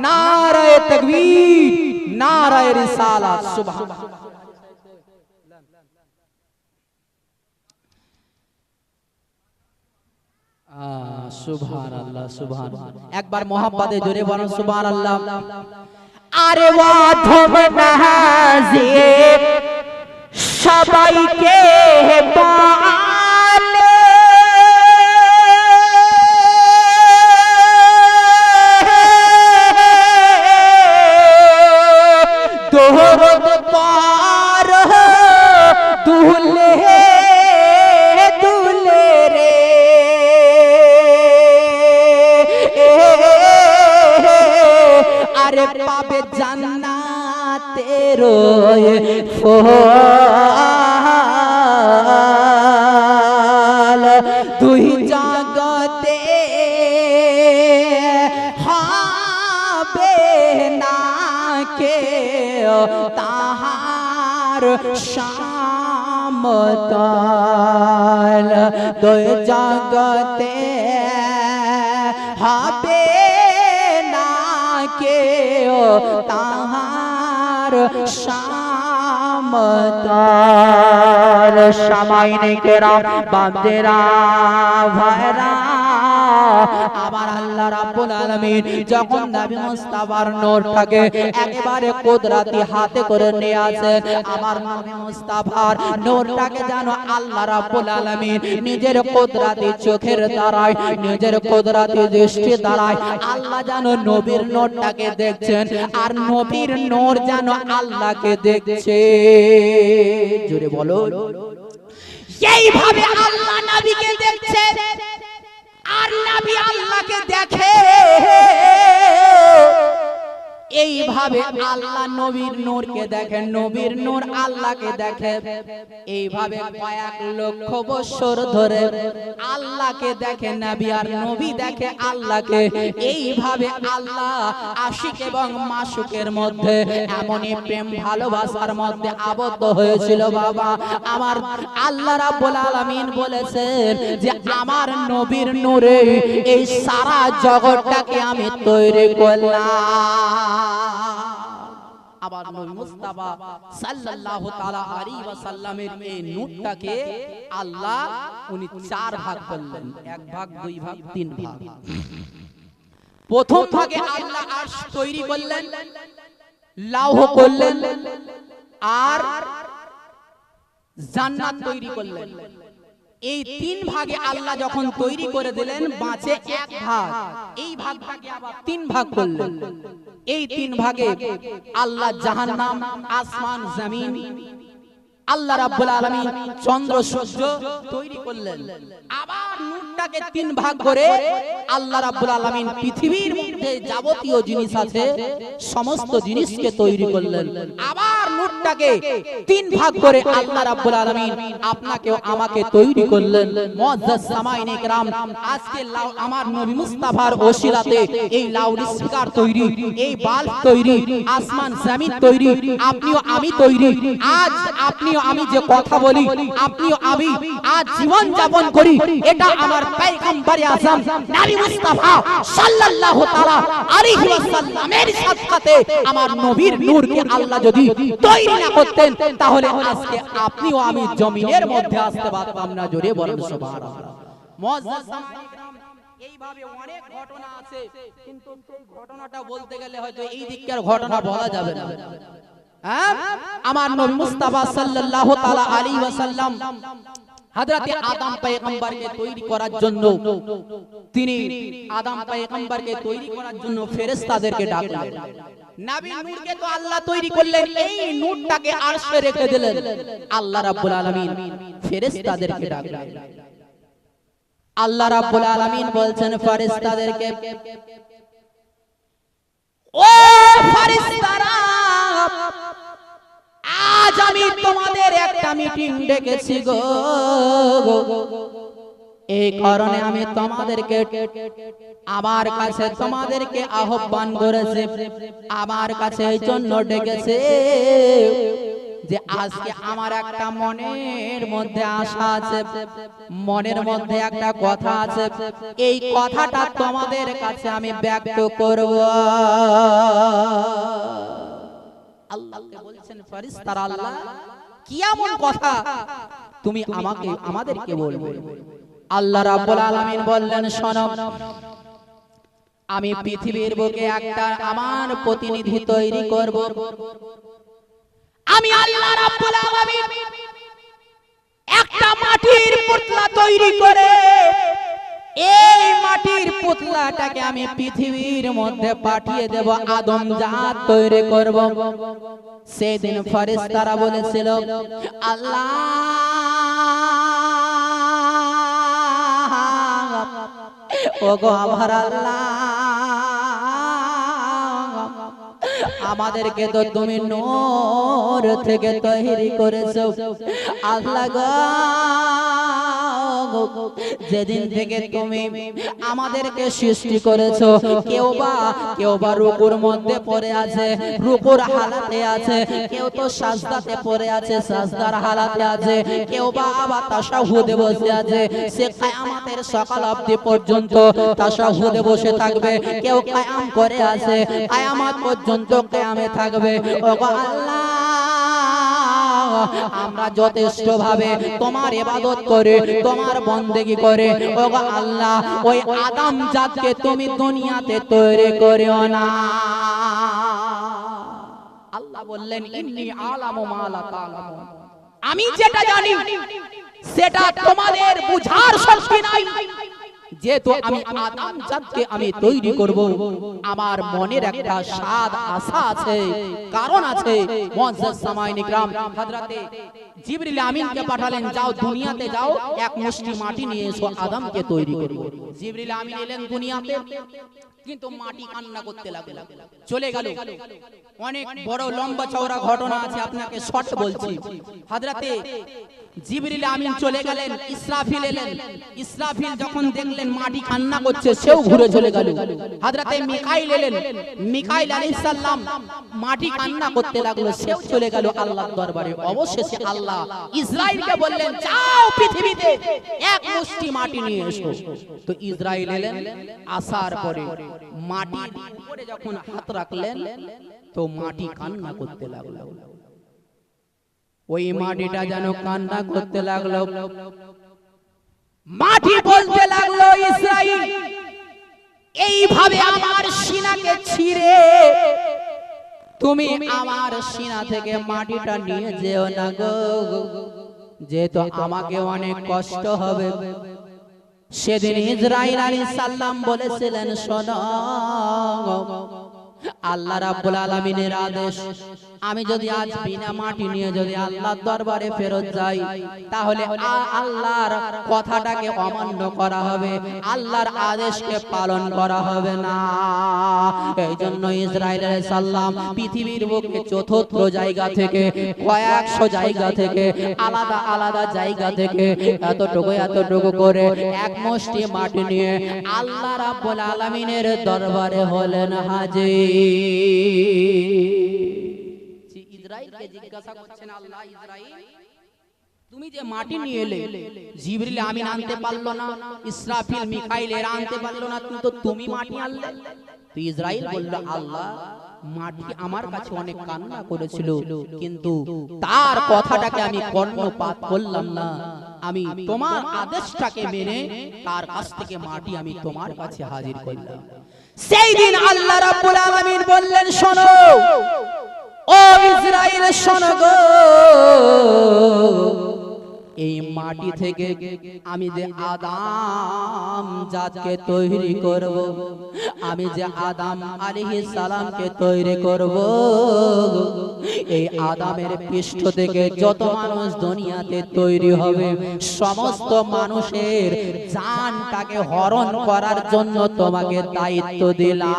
নারায়ে তাকবীর নারায়ে রিসালাত সুবহানাল্লাহ। সুবহানাল্লাহ সুবহানাল্লাহ। একবার মোহাব্বতে জোরে বলুন সুবহানাল্লাহ। আরে ওয়াধব নাজিব সবাইকে বলে দরদ পার ফল দুই জগতে হবে না কেউ তাহার সমতল দুই জগতে হবে না কেউ তাহার সমতল সামাইনিকেরা বান্দেরা ভাইরা আমার আল্লাহ রাব্বুল আলামিন যখন নবী মুস্তাফার নূরটাকে একেবারে কুদরতি হাতে করে নিয়ে আসেন আমার নবী মুস্তাফার নূরটাকে যেন আল্লাহ রাব্বুল আলামিন নিজের কুদরতি চোখের দ্বারায় নিজের কুদরতি দৃষ্টি দ্বারায় আল্লাহ যেন নবীর নূরটাকে দেখছেন আর নবীর নূর যেন আল্লাহকে দেখছে জোরে বলো এইভাবে আল্লাহ নবীকে দেখছে আর নবী আল্লাহকে দেখে এইভাবে আল্লাহ নবীর নূরকে দেখেন নবীর নূর আল্লাহকে দেখে এইভাবে কয়েক লক্ষ বছর ধরে আল্লাহকে দেখে নবী আর নবী দেখে আল্লাহকে এইভাবে আল্লাহ আশিক এবং মাসুকের মধ্যে এমনই প্রেম ভালোবাসার মধ্যে আবদ্ধ হয়েছিল বাবা আমার আল্লাহ রাব্বুল আলামিন বলেছেন যে আমার নবীর নূরে এই সারা জগৎটাকে আমি তৈরি করলাম আবার নবী মুস্তাফা সাল্লাল্লাহু তাআলা আলাইহি ওয়াসাল্লামের এই নূরটাকে আল্লাহ উনি চার ভাগ করলেন এক ভাগ দুই ভাগ তিন ভাগ প্রথম ভাগে আল্লাহ আরশ তৈরি করলেন লৌহ করলেন আর জান্নাত তৈরি করলেন এই তিন ভাগে আল্লাহ যখন তৈরি করে দিলেন বাঁচে এক ভাগ এই ভাগটাকে আবার তিন ভাগ করলেন এই তিন ভাগে আল্লাহ জাহান্নাম আসমান জমিন আল্লাহ রাব্বুল আলামিন চন্দ্র সূর্য তৈরি করলেন আবার নূরটাকে তিন ভাগ করে আল্লাহ রাব্বুল আলামিন পৃথিবীর মধ্যে যাবতীয় জিনিস আছে সমস্ত জিনিসকে তৈরি করলেন আবার নূরটাকে তিন ভাগ করে আল্লাহ রাব্বুল আলামিন আপনাকে আমাকে তৈরি করলেন মুআজ্জাজ সামাইনে کرام আজকে আমার নবী মুস্তাফার ওসিলাতে এই লাউড স্পিকার তৈরি এই বাল্ব তৈরি আসমান জমিন তৈরি আপনিও আমি তৈরি আজ আপনি আমি যে কথা বলি আপনিও আমি আজ জীবন যাপন করি এটা আমার পয়গম্বর আযম নবী মুস্তাফা সাল্লাল্লাহু তাআলা আলাইহি ওয়াসাল্লামের সাথে আমার নবীর নূরকে আল্লাহ যদি তৈরি না করতেন তাহলে আজকে আপনিও আমি জমিনের মধ্যে আসতে পারতাম না জোরে বলেন সুবহানাল্লাহ মুআজ্জাজ এইভাবে অনেক ঘটনা আছে কিন্তু সেই ঘটনাটা বলতে গেলে হয়তো এই দিককার ঘটনা বলা যাবে না আমার নবী মুস্তাফা সাল্লাল্লাহু তাআলা আলাইহি ওয়াসাল্লাম হযরতে আদম পয়গম্বরকে তৈরি করার জন্য তিনি আদম পয়গম্বরকে তৈরি করার জন্য ফেরেশতাদেরকে ডাকলেন নবীর নূরকে তো আল্লাহ তৈরি করলেন এই নূরটাকে আরশে রেখে দিলেন আল্লাহ রাব্বুল আলামিন ফেরেশতাদেরকে ডাকলেন আল্লাহ রাব্বুল আলামিন বলছেন ফেরেশতাদেরকে ও ফেরেশতারা আজ আমি তোমাদের একটা মিটিং ডেকেছি গো এই কারণে আমি তোমাদেরকে আমার কাছে তোমাদেরকে আহ্বান করেছি আমার কাছে এই জন্য ডেকেছে যে আজকে আমার একটা মনের মধ্যে আশা আছে মনের মধ্যে একটা কথা আছে এই কথাটা তোমাদের কাছে আমি ব্যক্ত করব আল্লাহকে বলছেন ফেরেশতারা আল্লাহ কি এমন কথা তুমি আমাদেরকে বলবে আল্লাহ রাব্বুল আলামিন বললেন শোনো আমি পৃথিবীর বুকে একটা আমার প্রতিনিধি তৈরি করব আমি আল্লাহ রাব্বুল আলামিন একটা মাটির পুতলা তৈরি করে এই মাটির পুতলাটাকে আমি পৃথিবীর মধ্যে পাঠিয়ে দেব আদম জাত তৈরি করব সেদিন ফেরেশতারা বলেছিল আল্লাহ ওগো আমার আল্লাহ আমাদেরকে তো তুমি নূর থেকে তৈরি করেছো আল্লাহ গো। যেদিন থেকে তুমি আমাদেরকে সৃষ্টি করেছো, কেউ বা রুকুর মধ্যে পড়ে আছে, রুকুর হালাতে আছে, কেউ তো সাজদাতে পড়ে আছে, সাজদার হালাতে আছে, কেউ বা আবার তাশাহুদে বসে আছে, সে কিয়ামতের সকাল অবধি পর্যন্ত তাশাহুদে বসে থাকবে, কেউ কিয়াম করে আছে, কিয়ামত পর্যন্ত কিয়ামে থাকবে। ওগো আল্লাহ, আমরা যথেষ্ট ভাবে তোমার ইবাদত করে, তোমার বন্দেগী করে, ওগো আল্লাহ, ওই আদম জাতকে তুমি দুনিয়াতে তৈরি করিও না। আল্লাহ বললেন, ইন্নী আলামু মা লা তা'লামুন, আমি যেটা জানি সেটা তোমাদের বুঝার শক্তি নাই। যেহেতু আমি আদম জাতকে আমি তৈরি করব, আমার মনের একটা স্বাদ আশা আছে, কারণ আছে। মুআজ্জাজ সামাঈন ইকরাম, হযরতে জিবরিল আমিনকে পাঠালেন, যাও দুনিয়াতে যাও, এক মুষ্টি মাটি নিয়ে এসো, আদমকে তৈরি করব। জিবরিল আমিন এলেন দুনিয়াতে, কিন্তু মাটি কান্না করতে লাগলো, চলে গেল। অনেক বড় লম্বা চওড়া ঘটনা আছে, আপনাকে শর্ট বলছি। হযরতে জিবরিল আমিন চলে গেলেন, ইসরাফিল এলেন। ইসরাফিল যখন দেখলেন মাটি কান্না করছে, সেও ঘুরে চলে গেল। হযরতে মিকাইল এলেন, মিকাইল আলাইহিস সালাম মাটি কান্না করতে লাগলো, সেও চলে গেল আল্লাহর দরবারে। অবশেষে আল্লাহ ইসরাইলকে বললেন, যাও পৃথিবীতে এক মুষ্টি মাটি নিয়ে এসো। তো ইসরাইল এলেন, আসার পরে মাটির উপরে যখন হাত রাখলেন, তো মাটি কান্না করতে লাগলো। ওই মাটিটা যেন কান্না করতে লাগলো। মাটি বলতে লাগলো, ইসরাইল, এইভাবে আমার সিনাকে ছিঁড়ে তুমি আমার সিনা থেকে মাটিটা নিয়ে যেও না গো, যেহেতু আমাকে অনেক কষ্ট হবে। সেদিন ইসরাইল আলাইহিস সালাম বলেছিলেন, শোনো, আল্লাহ রাব্বুল আলামিনের আদেশ, আমি যদি আজ বিনা মাটি নিয়ে যদি আল্লাহর দরবারে ফেরত যাই, তাহলে আল্লাহর কথাটাকে অমান্য করা হবে, আল্লাহর আদেশকে পালন করা হবে না। এই জন্য ইসরাইল আলাইহিস সালাম পৃথিবীর বুকে চতুর্থ জায়গা থেকে, কয়েকশো জায়গা থেকে, আলাদা আলাদা জায়গা থেকে এতটুকু করে এক মুষ্টি মাটি নিয়ে আল্লাহ রাব্বুল আলামিনের দরবারে হলেন হাজির। ইসরাইলকে জিজ্ঞাসা করছেন আল্লাহ, ইসরাইল, তুমি যে মাটি নিয়ে এলে, জিবরিল আমিন আনতে পারলো না, ইসরাফিল মিকাইল এরা আনতে পারলো না, তুমি মাটি আনলে। তো ইসরাইল বলল, আল্লাহ, মাটি আমার কাছে অনেক কান্না করেছিল, কিন্তু তার কথাটাকে আমি কর্ণপাত করলাম না, আমি তোমার আদেশটাকে মেনে তার কাছ থেকে মাটি আমি তোমার কাছে হাজির করলাম। সেই দিন আল্লাহ রাব্বুল আলামিন বললেন, শোনো ও ইসরাইল, শোনো গো, এই মাটি থেকে আমি যে আদম জাতকে তৈরি করব, আমি যে আদম আলাইহিস সালামকে তৈরি করব, এই আদমের পৃষ্ঠ থেকে যত মানুষ দুনিয়াতে তৈরি হবে, সমস্ত মানুষের জানটাকে হরণ করার জন্য তোমাকে দায়িত্ব দিলাম।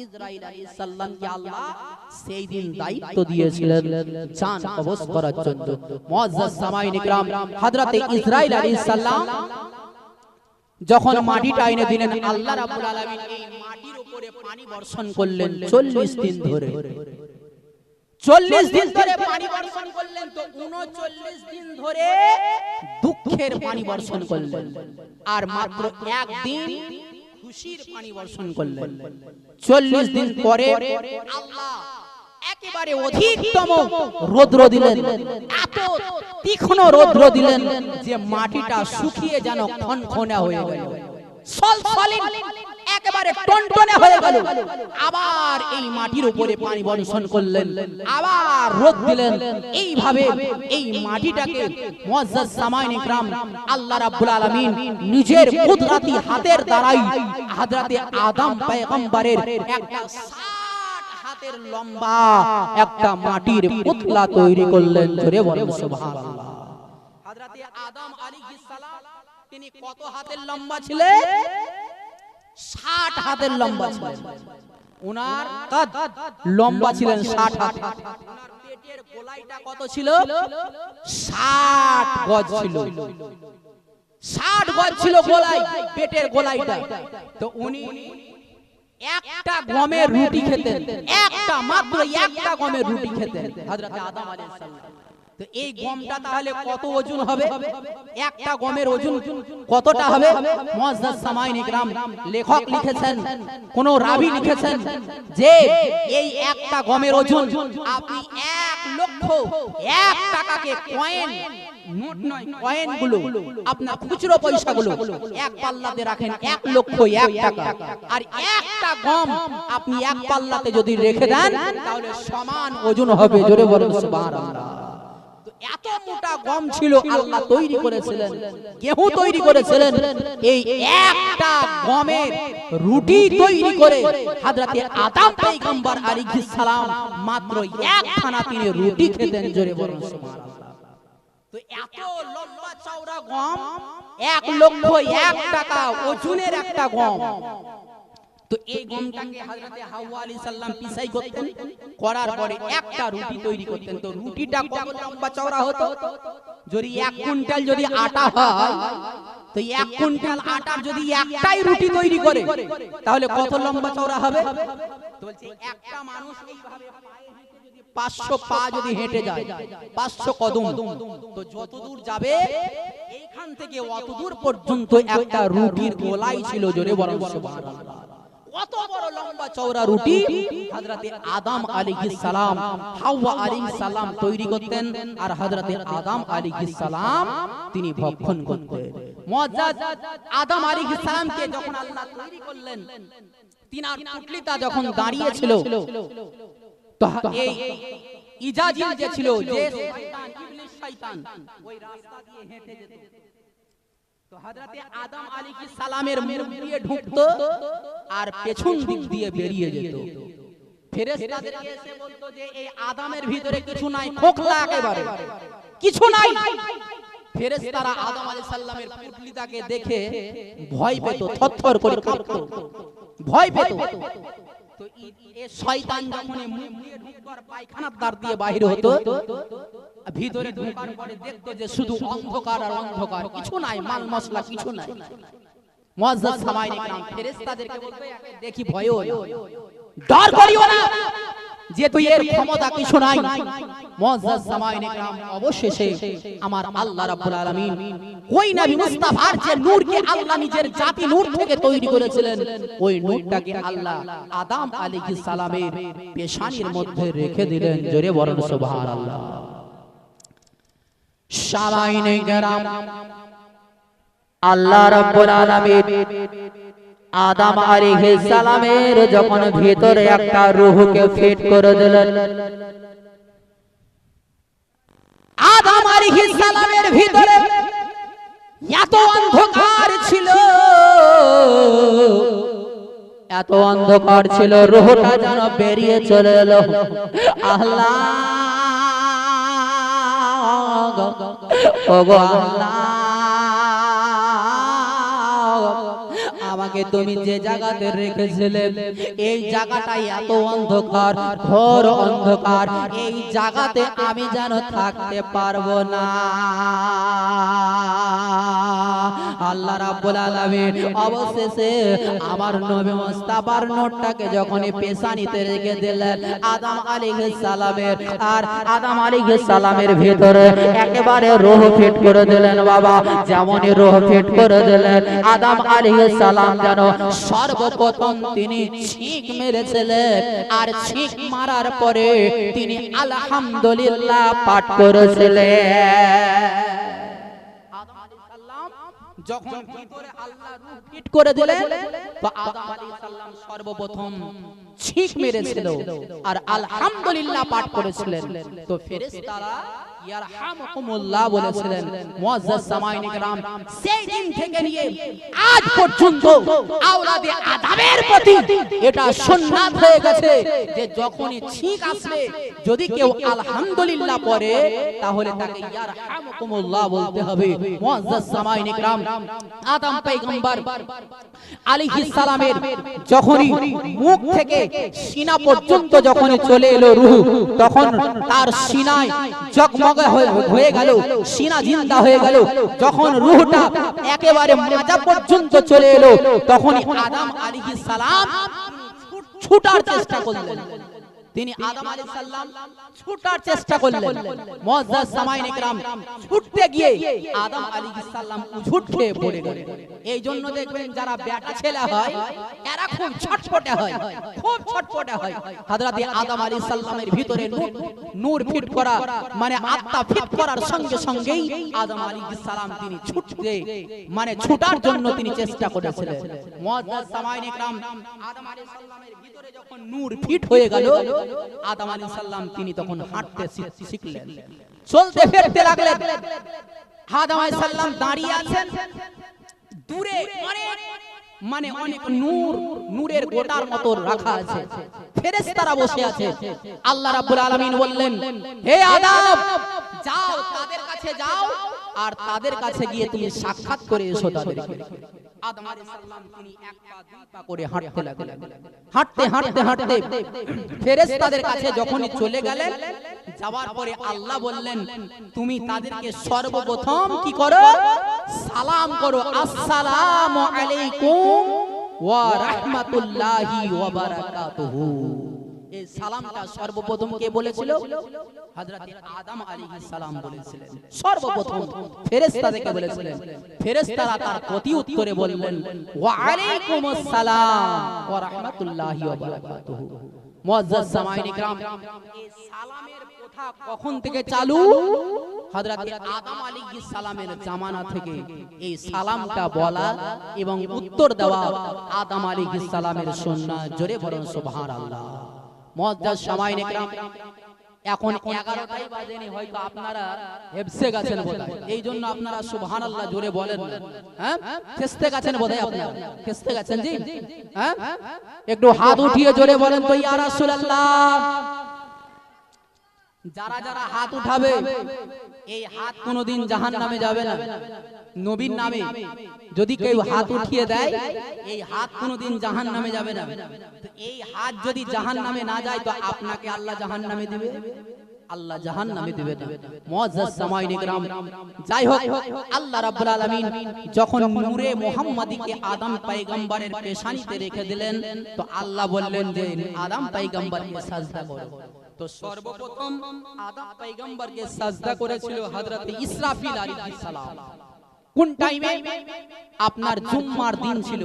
ইসরাইল আলাইহিস সালামকে আল্লাহ সেই দিন দায়িত্ব দিয়েছিলেন জান কবজ করার জন্য। মুআজ্জাজ সামাঈন ইকরাম, হযরতে ইসরাইল আলাইহিস সালাম যখন মাটিটা এনে দিলেন, আল্লাহ রাব্বুল আলামিন এই মাটির উপরে পানি বর্ষণ করলেন 40 দিন ধরে। 40 দিন ধরে পানি বর্ষণ করলেন, তো 39 দিন ধরে দুঃখের পানি বর্ষণ করলেন, আর মাত্র একদিন খুশির পানি বর্ষণ করলেন। 40 দিন পরে আল্লাহ একেবারে অধিকতম রৌদ্র দিলেন, এত তীক্ষ্ণ রৌদ্র দিলেন যে মাটিটা শুকিয়ে যেন খনখনে হয়ে গেল, সলসলিন একেবারে টনটনে হয়ে গেল। আবার এই মাটির উপরে পানি বর্ষণ করলেন, আবার রোদ দিলেন। এইভাবে এই মাটিটাকে মুআজ্জাজ সামাঈন ইকরাম আল্লাহ রাব্বুল আলামিন নিজের কুদরতি হাতের দ্বারাই হযরতে আদম পয়গম্বরের একটা 60 হাতের লম্বা একটা মাটির পুতলা তৈরি করলেন। জোরে বলুন সুবহানাল্লাহ। হযরতে আদম আলাইহিস সালাম তিনি কত হাতের লম্বা ছিলেন? 60 হাতের লম্বা ছিলেন। ওনার কাদ লম্বা ছিলেন 60 হাত। ওনার পেটের গোলাইটা কত ছিল? 60 গজ ছিল। 60 গজ ছিল গোলাই, পেটের গোলাইটা। তো উনি একটা গমের রুটি খেতেন, একটা মাত্র একটা গমের রুটি খেতেন হযরত আদম আলাইহিস সালাম। তো এই গমটা তাহলে কত ওজন হবে? একটা গমের ওজন কতটা হবে? মুআজ্জাজ সামাইন ইকরাম, লেখক লিখেছেন, কোন রাবী লিখেছেন যে এই একটা গমের ওজন আপনি 1 লক্ষ 1 টাকাকে কয়েন, নোট নয় কয়েন গুলো, আপনার খুচরো পয়সাগুলো এক পাল্লাতে রাখেন 1 লক্ষ 1 টাকা, আর একটা গম আপনি এক পাল্লাতে যদি রেখে দেন তাহলে সমান ওজন হবে। জোরে বলুন সুবহানাল্লাহ। এত মোটা গম ছিল, আল্লাহ তৈরি করেছিলেন, গেহু তৈরি করেছিলেন। এই একটা গমের রুটি তৈরি করে হযরতে আদম পয়গম্বর আলাইহিস সালাম মাত্র একখানা তিনি রুটি খেতেন। জোরে বলুন সুবহানাল্লাহ। তো এত লম্বা চওড়া গম, 1 লক্ষ 1 টাকা ওজনের একটা গম। তো এই গমটাকে হযরতে হাওয়া আলাইহিস সালাম পিসাই করতেন, করার পরে একটা রুটি তৈরি করতেন। তো রুটিটা কত লম্বা চওড়া হতো? যদি 1 কুইন্টাল যদি আটা হয়, তো 1 কুইন্টাল আটার যদি একটাই রুটি তৈরি করে তাহলে কত লম্বা চওড়া হবে? তো বলছে একটা মানুষ এইভাবে পায়ে হেঁটে যদি 500 পা যদি হেঁটে যায়, 500 কদম, তো যত দূর যাবে এইখান থেকে অত দূর পর্যন্ত একটা রুটির গোলাই ছিল। জোরে বলুন সুবহানাল্লাহ। কত বড় লম্বা চওড়া রুটি হযরতে আদম আলাইহিস সালাম, হাওয়া আলাইহিস সালাম তৈরি করতেন, আর হযরতে আদম আলাইহিস সালাম তিনি ভক্ষণ করতেন। মুআজ্জাজ আদম আলাইহিস সালামকে যখন আল্লাহ তৈরি করলেন, তিনার পুটলিটা যখন দাঁড়িয়ে ছিল, তো এই ইজাজিল যে ছিল, যে শয়তান, ইবলিস শয়তান, ওই রাস্তা দিয়ে হেঁটে যেত। তো হযরতে আদম আলাইহিস সালামের মুখ দিয়ে ঢুকতো আর পেছন দিক দিয়ে বেরিয়ে যেত। ফেরেশতাদেরকে এসে বলতো যে এই আদমের ভিতরে কিছু নাই, খোকলা একেবারে কিছু নাই। ফেরেশতারা আদম আলাইহিস সালামের পুটলিটাকে দেখে ভয় পেত, থরথর করে কাঁপতো, ভয় পেত। তো এই শয়তান যখন মুখ দিয়ে ঢুকবার পায়খানার দ্বার দিয়ে বাইরে হতো, ভিতরে ঢোকার পরে দেখতো যে শুধু অন্ধকার আর অন্ধকার, কিছু নাই, মাল মশলা কিছু নাই। মুআজ্জাজ সামাইন ইকরাম ফেরেশতাদেরকে বলতো একে দেখি ভয়ও না, ডর করিও না, যে তুই এর ক্ষমতা কিছু নাই। মুআজ্জাজ সামাইন ইকরাম অবশেষে আমার আল্লাহ রাব্বুল আলামিন ওই নবী মুস্তাফার যে নূরকে আল্লাহ নিজের জাতি নূর থেকে তৈরি করেছিলেন, ওই নূরটাকে আল্লাহ আদম আলাইহিস সালামের পেশানির মধ্যে রেখে দিলেন। জোরে বলুন সুবহানাল্লাহ। সামাইনে কেরাম, আল্লাহ রাব্বুল আলামিন আদম আলাইহিস সালামের যখন ভিতরে একটা রূহকে ফিট করে দিলেন, আদম আলাইহিস সালামের ভিতরে এত অন্ধকার ছিল, এত অন্ধকার ছিল, রূহটা যেন বেরিয়ে চলে এলো। আল্লাহ ওগো আল্লাহ, আমাকে তুমি যে জায়গাতে রেখেছিলে এই জায়গাটাই এত অন্ধকার, ঘোর অন্ধকার, এই জায়গাতে আমি যেন থাকতে পারবো না। আল্লাহ রাব্বুল আলামিন অবশেষে আমার নবী মুস্তাফার নূরটাকে যখন পেশানিতে রেখে দিলেন আদম আলাইহিস সালামের, আর আদম আলাইহিস সালামের ভিতরে একেবারে রূহ ফিট করে দিলেন। বাবা যেমনই রূহ ফিট করে দিলেন, আদম আলাইহিস সালাম যেন সর্বপ্রথম তিনি ছিক মেরেছিলেন, আর ছিক মারার পরে তিনি আলহামদুলিল্লাহ পাঠ করেছিলেন। যখন ভিতরে আল্লাহ রূহ ফিট করে দিলেন, তো আদম আলাইহিস সালাম সর্বপ্রথম ছিক মেরেছিল আর আলহামদুলিল্লাহ পাঠ করেছিলেন। তো ফেরেশতারা ইয়ারহামুকুমুল্লাহ বলেছিলেন। মুআজ্জাজ সামাঈন ইকরাম, সেই দিন থেকে নিয়ে আজ পর্যন্ত আওলাদে আদমের প্রতি এটা সুন্নাত হয়ে গেছে যে যখনই ঠিক আসবে যদি কেউ আলহামদুলিল্লাহ পড়ে তাহলে তাকে ইয়ারহামুকুমুল্লাহ বলতে হবে। মুআজ্জাজ সামাঈন ইকরাম, আদম পয়গম্বর আলাইহিস সালামের যখনই মুখ থেকে সিনা পর্যন্ত যখন চলে এলো রূহ, তখন তার সিনায় জগমগে হয়ে গেল, সিনা জিন্দা হয়ে গেল। যখন রূহটা একেবারে মাজা পর্যন্ত চলে এলো তখনই আদম আলাইহিস সালাম ছুটার চেষ্টা করলেন। তিনি আদম আলাইহিস সালাম ছুটার চেষ্টা করলেন। মুআজ্জাজ সামাঈন ইকরাম ছুটতে গিয়ে আদম আলাইহিস সালাম উঝুট খেয়ে পড়ে গেলেন। এই জন্য দেখবেন যারা বেটা ছেলে হয় এরা খুব ছটফটে হয়, খুব ছটফটে হয়। হযরতে আদম আলাইহিস সালামের ভিতরে নূর ফিট করা মানে আত্মা ফিট করার সঙ্গে সঙ্গেই আদম আলাইহিস সালাম তিনি ছুটতে মানে ছুটার জন্য তিনি চেষ্টা করেছিলেন। মুআজ্জাজ সামাঈন ইকরাম, আদম আলাইহিস সালামের ভিতরে যখন নূর ফিট হয়ে গেল আদম আলাইহিস সালাম তিনি তখন হাঁটতে শিখলেন, চলতে ফিরতে লাগলেন। আদম আলাইহিস সালাম দাঁড়িয়ে আছেন, দূরে অনেক নূরের গোটার মতো রাখা আছে, ফেরেশতারা বসে আছে। আল্লাহ রাব্বুল আলামিন বললেন, হে আদম যাও, তাদের কাছে যাও আর তাদের কাছে গিয়ে তুমি সাক্ষাৎ করে এসো তাদেরকে। আদম আলাইহিস সালাম তিনি এক পা দুই পা করে হাঁটতে লাগলেন। হাঁটতে হাঁটতে হাঁটতে ফেরেশতাদের কাছে যখনই চলে গেলেন, যাওয়ার পরে আল্লাহ বললেন, তুমি তাদেরকে সর্বপ্রথম কি করো? সালাম করো, আসসালামু আলাইকুম ওয়া রাহমাতুল্লাহি ওয়া বারাকাতুহু। এই সালামটা সর্বপ্রথম কে বলেছিল? হযরত আদম আলাইহিস সালাম বলেছিলেন। সর্বপ্রথম ফেরেশতাদেরকে বলেছিলেন। ফেরেশতারা তার প্রতি উত্তরে বললেন, ওয়া আলাইকুমুস সালাম ওয়া রাহমাতুল্লাহি ওয়া বারাকাতুহু। মুআজ্জাজ সামাঈন ইকরাম, এই সালামের কথা কখন থেকে চালু? হযরত আদম আলাইহিস সালামের জামানা থেকে এই সালামটা বলা এবং উত্তর দেওয়া আদম আলাইহিস সালামের সুন্নাহ। জোরে বলুন সুবহানাল্লাহ। মুআজ্জাজ সামাঈন ইকরাম, এখন 11টাই বাজেনি, হয়তো আপনারা হেফসে গেছেন বোধহয়, এই জন্য আপনারা সুবহানাল্লাহ জোরে বলেন না। হ্যাঁ, খেস্তে গেছেন বোধহয়, আপনারা খেস্তে গেছেন জি। হ্যাঁ, একটু হাত উঠিয়ে জোরে বলেন তো ইয়া রাসূলুল্লাহ। যারা যারা হাত উঠাবে এই হাত কোনোদিন জাহান্নামে যাবে না। নবীর নামে যদি কেউ হাত উঠিয়ে দেয় এই হাত কোনোদিন জাহান্নামে যাবে না। তো এই হাত যদি জাহান্নামে না যায় তো আপনাকে আল্লাহ জাহান্নামে দিবে? আল্লাহ জাহান্নামে দিবে না। মুআজ্জাজ সামাঈন ইকরাম, যাই হোক আল্লাহ রাব্বুল আলামিন যখন নূরে মুহাম্মাদীকে আদম পয়গম্বরের পেশানিতে রেখে দিলেন তো আল্লাহ বললেন যে আদম পয়গম্বরকে সাজদা করো। তো সর্বপ্রথম আদম পয়গম্বরকে সাজদা করেছিল হযরত ইসরাফিল আলাইহিস সালাম। কোন টাইমে? আপনার জুম্মার দিন ছিল,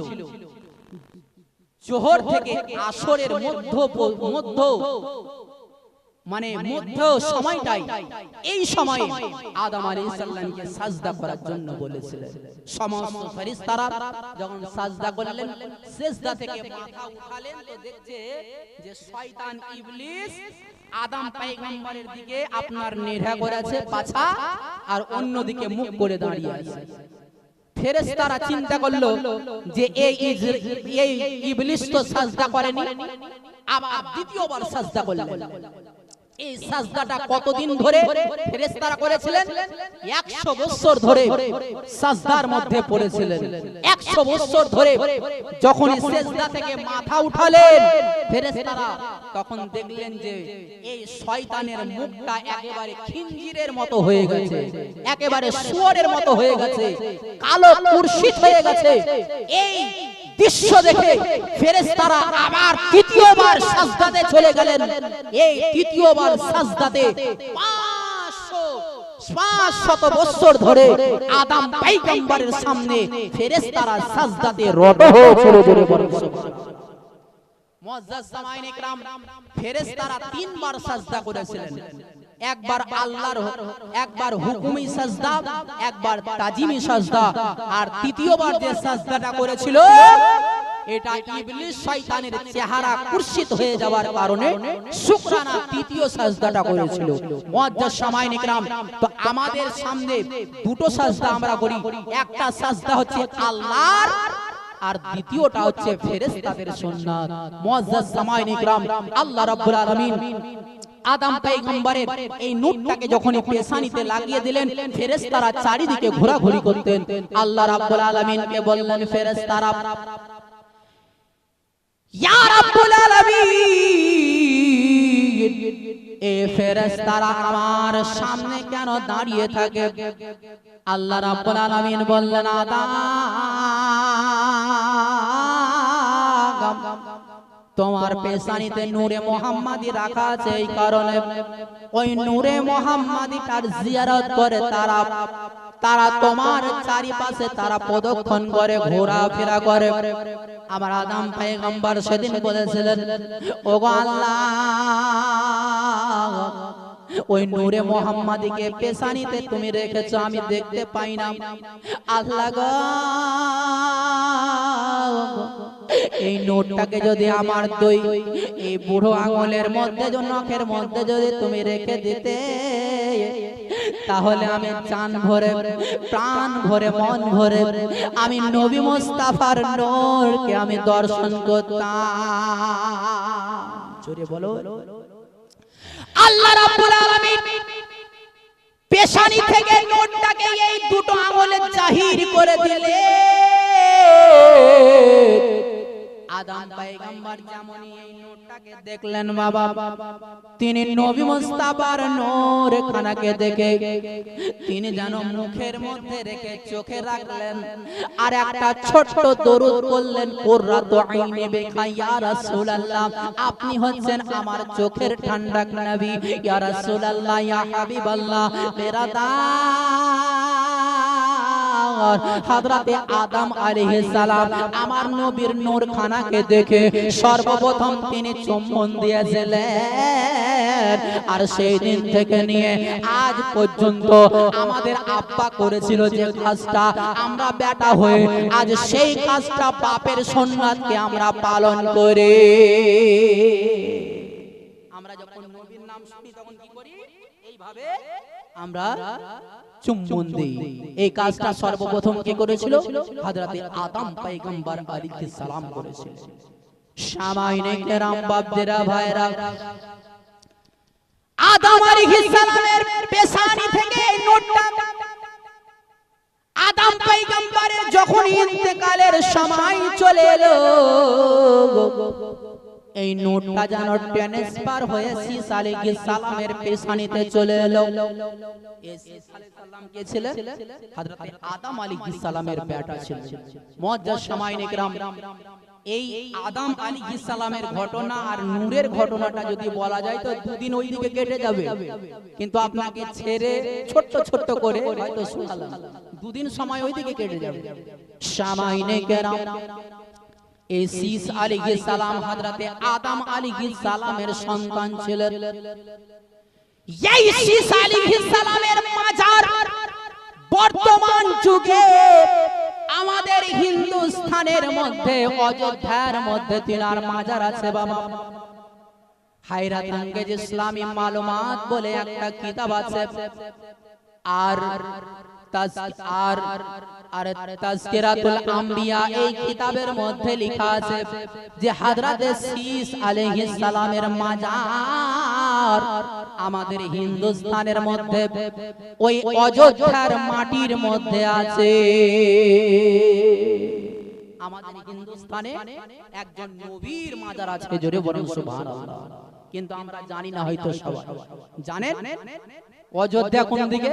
জোহর থেকে আসরের মধ্য সময়টাই, এই সময়ে আদম আলাইহিস সালামকে সাজদা করার জন্য বলেছিলেন। সমস্ত ফেরেশতারা যখন সাজদা করলেন, সিজদা থেকে মাথা উঠালেন তো দেখছে যে শয়তান ইবলিস আদম পয়গম্বরের দিকে আপনার নেড়া করেছে পাছা, আর অন্যদিকে মুখ করে দাঁড়িয়ে আছে। ফেরেশতারা চিন্তা করলো যে এই ইবলিস তো সাজদা করেনি, আবার দ্বিতীয়বার সাজদা করলেন। এই সাজদাটা কতদিন ধরে ফেরেশতারা করেছিলেন? 100 বছর ধরে সাজদার মধ্যে পড়েছিলেন। 100 বছর ধরে যখন সিজদা থেকে মাথা উঠালেন ফেরেশতারা তখন দেখলেন যে এই শয়তানের মুখটা একেবারে খিঞ্জিরের মতো হয়ে গেছে, একেবারে শুয়োরের মতো হয়ে গেছে, কালো কুরশিত হয়ে গেছে। এই দৃশ্য দেখে ফেরেশতারা আবার তৃতীয়বার সাজদাতে চলে গেলেন। এই তৃতীয়বার সাজদাতে 500 বছর ধরে আদম পয়গম্বরের সামনে ফেরেশতারা সাজদাতে রত হয়েছিল। জোরে বলুন সুবহানাল্লাহ। মুআজ্জাজ সামাঈন ইকরাম, ফেরেশতারা 3 বার সাজদা করেছিলেন। একবার আল্লাহর, একবার হুকুমি সাজদা, একবার তাজিমি সাজদা, আর তৃতীয়বার যে সাজদাটা করেছিল এটা ইবলিস শয়তানের চেহারা কুর্সিত হয়ে যাওয়ার কারণে শুকরানা তৃতীয় সাজদাটা করেছিল। মুআজ্জাজ সামাইন ইকরাম, তো আমাদের সামনে দুটো সাজদা আমরা করি, একটা সাজদা হচ্ছে আল্লাহর আর দ্বিতীয়টা হচ্ছে ফেরেশতাদের সুন্নাত। মুআজ্জাজ সামাইন ইকরাম, আল্লাহ রাব্বুল আলামিন আদম পয়গম্বরের এই নূরটাকে যখনই পেশানিতে লাগিয়ে দিলেন, ফেরেশতারা চারিদিকে ঘোরাঘুরি করতেন। আল্লাহ রাব্বুল আলামিনকে বললেন, ফেরেশতারা, ইয়া রাব্বুল আলামিন, এই ফেরেশতারা আমার সামনে কেন দাঁড়িয়ে থাকে? আল্লাহ রাব্বুল আলামিন বললেন, আদম, তোমার পেশানিতে নূরে মুহাম্মাদি রাখা আছে, এই কারণে ওই নূরে মুহাম্মাদিটার জিয়ারত করে তারা তোমার চারিপাশে তারা প্রদক্ষিণ করে, ঘোরাফেরা করে। আমার আদম পয়গম্বর সেদিন বলেছিলেন, ওগো আল্লাহ, ওই নূরে মুহাম্মাদিকে পেশানিতে তুমি রেখেছো, আমি দেখতে পাই না। আল্লাহ গো, এই নূরটাকে যদি আমার এই বুড়ো আঙুলের মধ্যে, নখের মধ্যে যদি তুমি রেখে দিতে, তাহলে আমি জান ভরে, প্রাণ ভরে, মন ভরে আমি নবী মুস্তাফার নূরকে আমি দর্শন করতাম। জোরে বলো। আল্লাহ রাব্বুল আলামিন পেশানি থেকে নূরটাকে এই দুটো আঙুলে জাহির করে দিলে, আদম পয়গম্বর যেমনই এই নূরটাকে দেখলেন বাবা, তিনি নবী মুস্তাফার নূর খানাকে দেখে তিনি যেন মুখের মধ্যে রেখে চোখে রাখলেন, আর একটা ছোট্ট দরুদ করলেন, কুররাতু আইনি বিকা ইয়া রাসূলুল্লাহ, আপনি হচ্ছেন আমার চোখের ঠান্ডা নবী, ইয়া রাসূলুল্লাহ, ইয়া হাবিবাল্লাহ, মেরা হযরতে আদম আলাইহিস সালাম আমার নবীর নূর খানাকে দেখে সর্বপ্রথম তিনি চুম্বন দিয়েছিলেন। আর সেই দিন থেকে নিয়ে আজ পর্যন্ত আমাদের আব্বা করেছিল যে কাজটা, আমরা বেটা হয়ে আজ সেই কাজটা, বাপের সুন্নাতকে আমরা পালন করি। আমরা যখন নবীর নাম শুনি তখন কি করি? এইভাবে আমরা চুম্বন দেই। এই কাজটা সর্বপ্রথম কে করেছিল? হযরতে আদম পয়গম্বর আলাইহিস সালাম করেছিল। সামাইনে কেরাম, বাপদেরা, ভাইরা, আদম আলাইহিস সালামের পেশানি থেকে এই নূরটা আদম পয়গম্বরের যখন ইন্তেকালের সময় চলে এলো, এই নূরটা যেন ট্রান্সফার হয়ে ঈসা আলাইহিস সালামের পেশানিতে চলে এলো। ঈসা আলাইহিস সালাম কে ছিলেন? হযরতে আদম আলাইহিস সালামের বেটা ছিলেন। মুআজ্জাজ সামাইন ইকরাম, এই আদম আলাইহিস সালামের ঘটনা আর নূরের ঘটনাটা যদি বলা যায় তো দুদিন ওইদিকে কেটে যাবে, কিন্তু আপনাকে ছেড়ে ছোট্ট ছোট্ট করে হয়তো শোনালাম, দুদিন সময় ওইদিকে কেটে যাবে। সামাইন ইকরাম, এই ঈসা আলাইহিস সালাম হযরতে আদম আলাইহিস সালামের সন্তান ছিলেন। এই ঈসা আলাইহিস সালামের মাজার বর্তমান যুগে আমাদের হিন্দুস্তানের মধ্যে অযোধ্যার মধ্যে তিনার মাজার আছে বাবা। হায়রাত আঙ্গেজ ইসলামী মালুমাত বলে একটা কিতাব আছে, আর তাজকিরাতুল আম্বিয়া এই কিতাবের মধ্যে লেখা আছে যে হযরতে ঈসা আলাইহিস সালামের মাজার আমাদের হিন্দুস্তানের মধ্যে ওই অযোধ্যার মাটির মধ্যে আছে। আমাদের হিন্দুস্তানে একজন নবীর মাজার আছে, জোরে বলুন সুবহানাল্লাহ। কিন্তু আমরা জানি না, হয়তো সবাই জানেন অযোধ্যা কোন দিকে?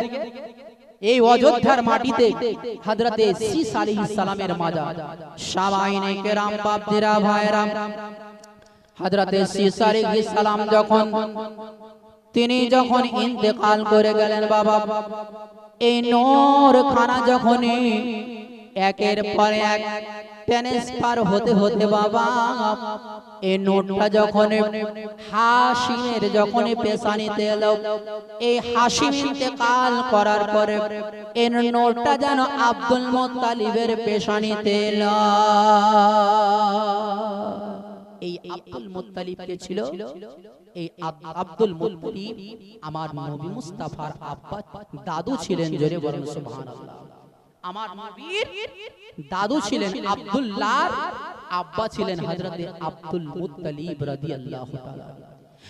এই অযোধ্যার মাটিতে হযরতে ঈসা আলাইহিস সালামের মাজার। সামাইনে কেরাম, বাপদেরা, ভাইরা, হযরতে ঈসা আলাইহিস সালাম তিনি যখন ইন্তেকাল করে গেলেন বাবা, এই নূর খানা যখনই একের পর এক ট্রান্সফার হতে হতে বাবা এই নোটটা যখন হাশিমের যখন পেশানিতে এলো, এই হাশিম ইন্তেকাল করার পরে এই নোটটা যেন আব্দুল মুত্তালিবের পেশানিতে এলো। এই আব্দুল মুত্তালিব কে ছিল? এই আব্দুল মুত্তালিব আমার নবী মুস্তাফার আব্বা দাদু ছিলেন। জোরে বলুন সুবহানাল্লাহ। আমার নবীর দাদু ছিলেন আব্দুল্লাহ, আব্বা ছিলেন হযরতে আব্দুল মুত্তালিব রাদিয়াল্লাহু তাআলা।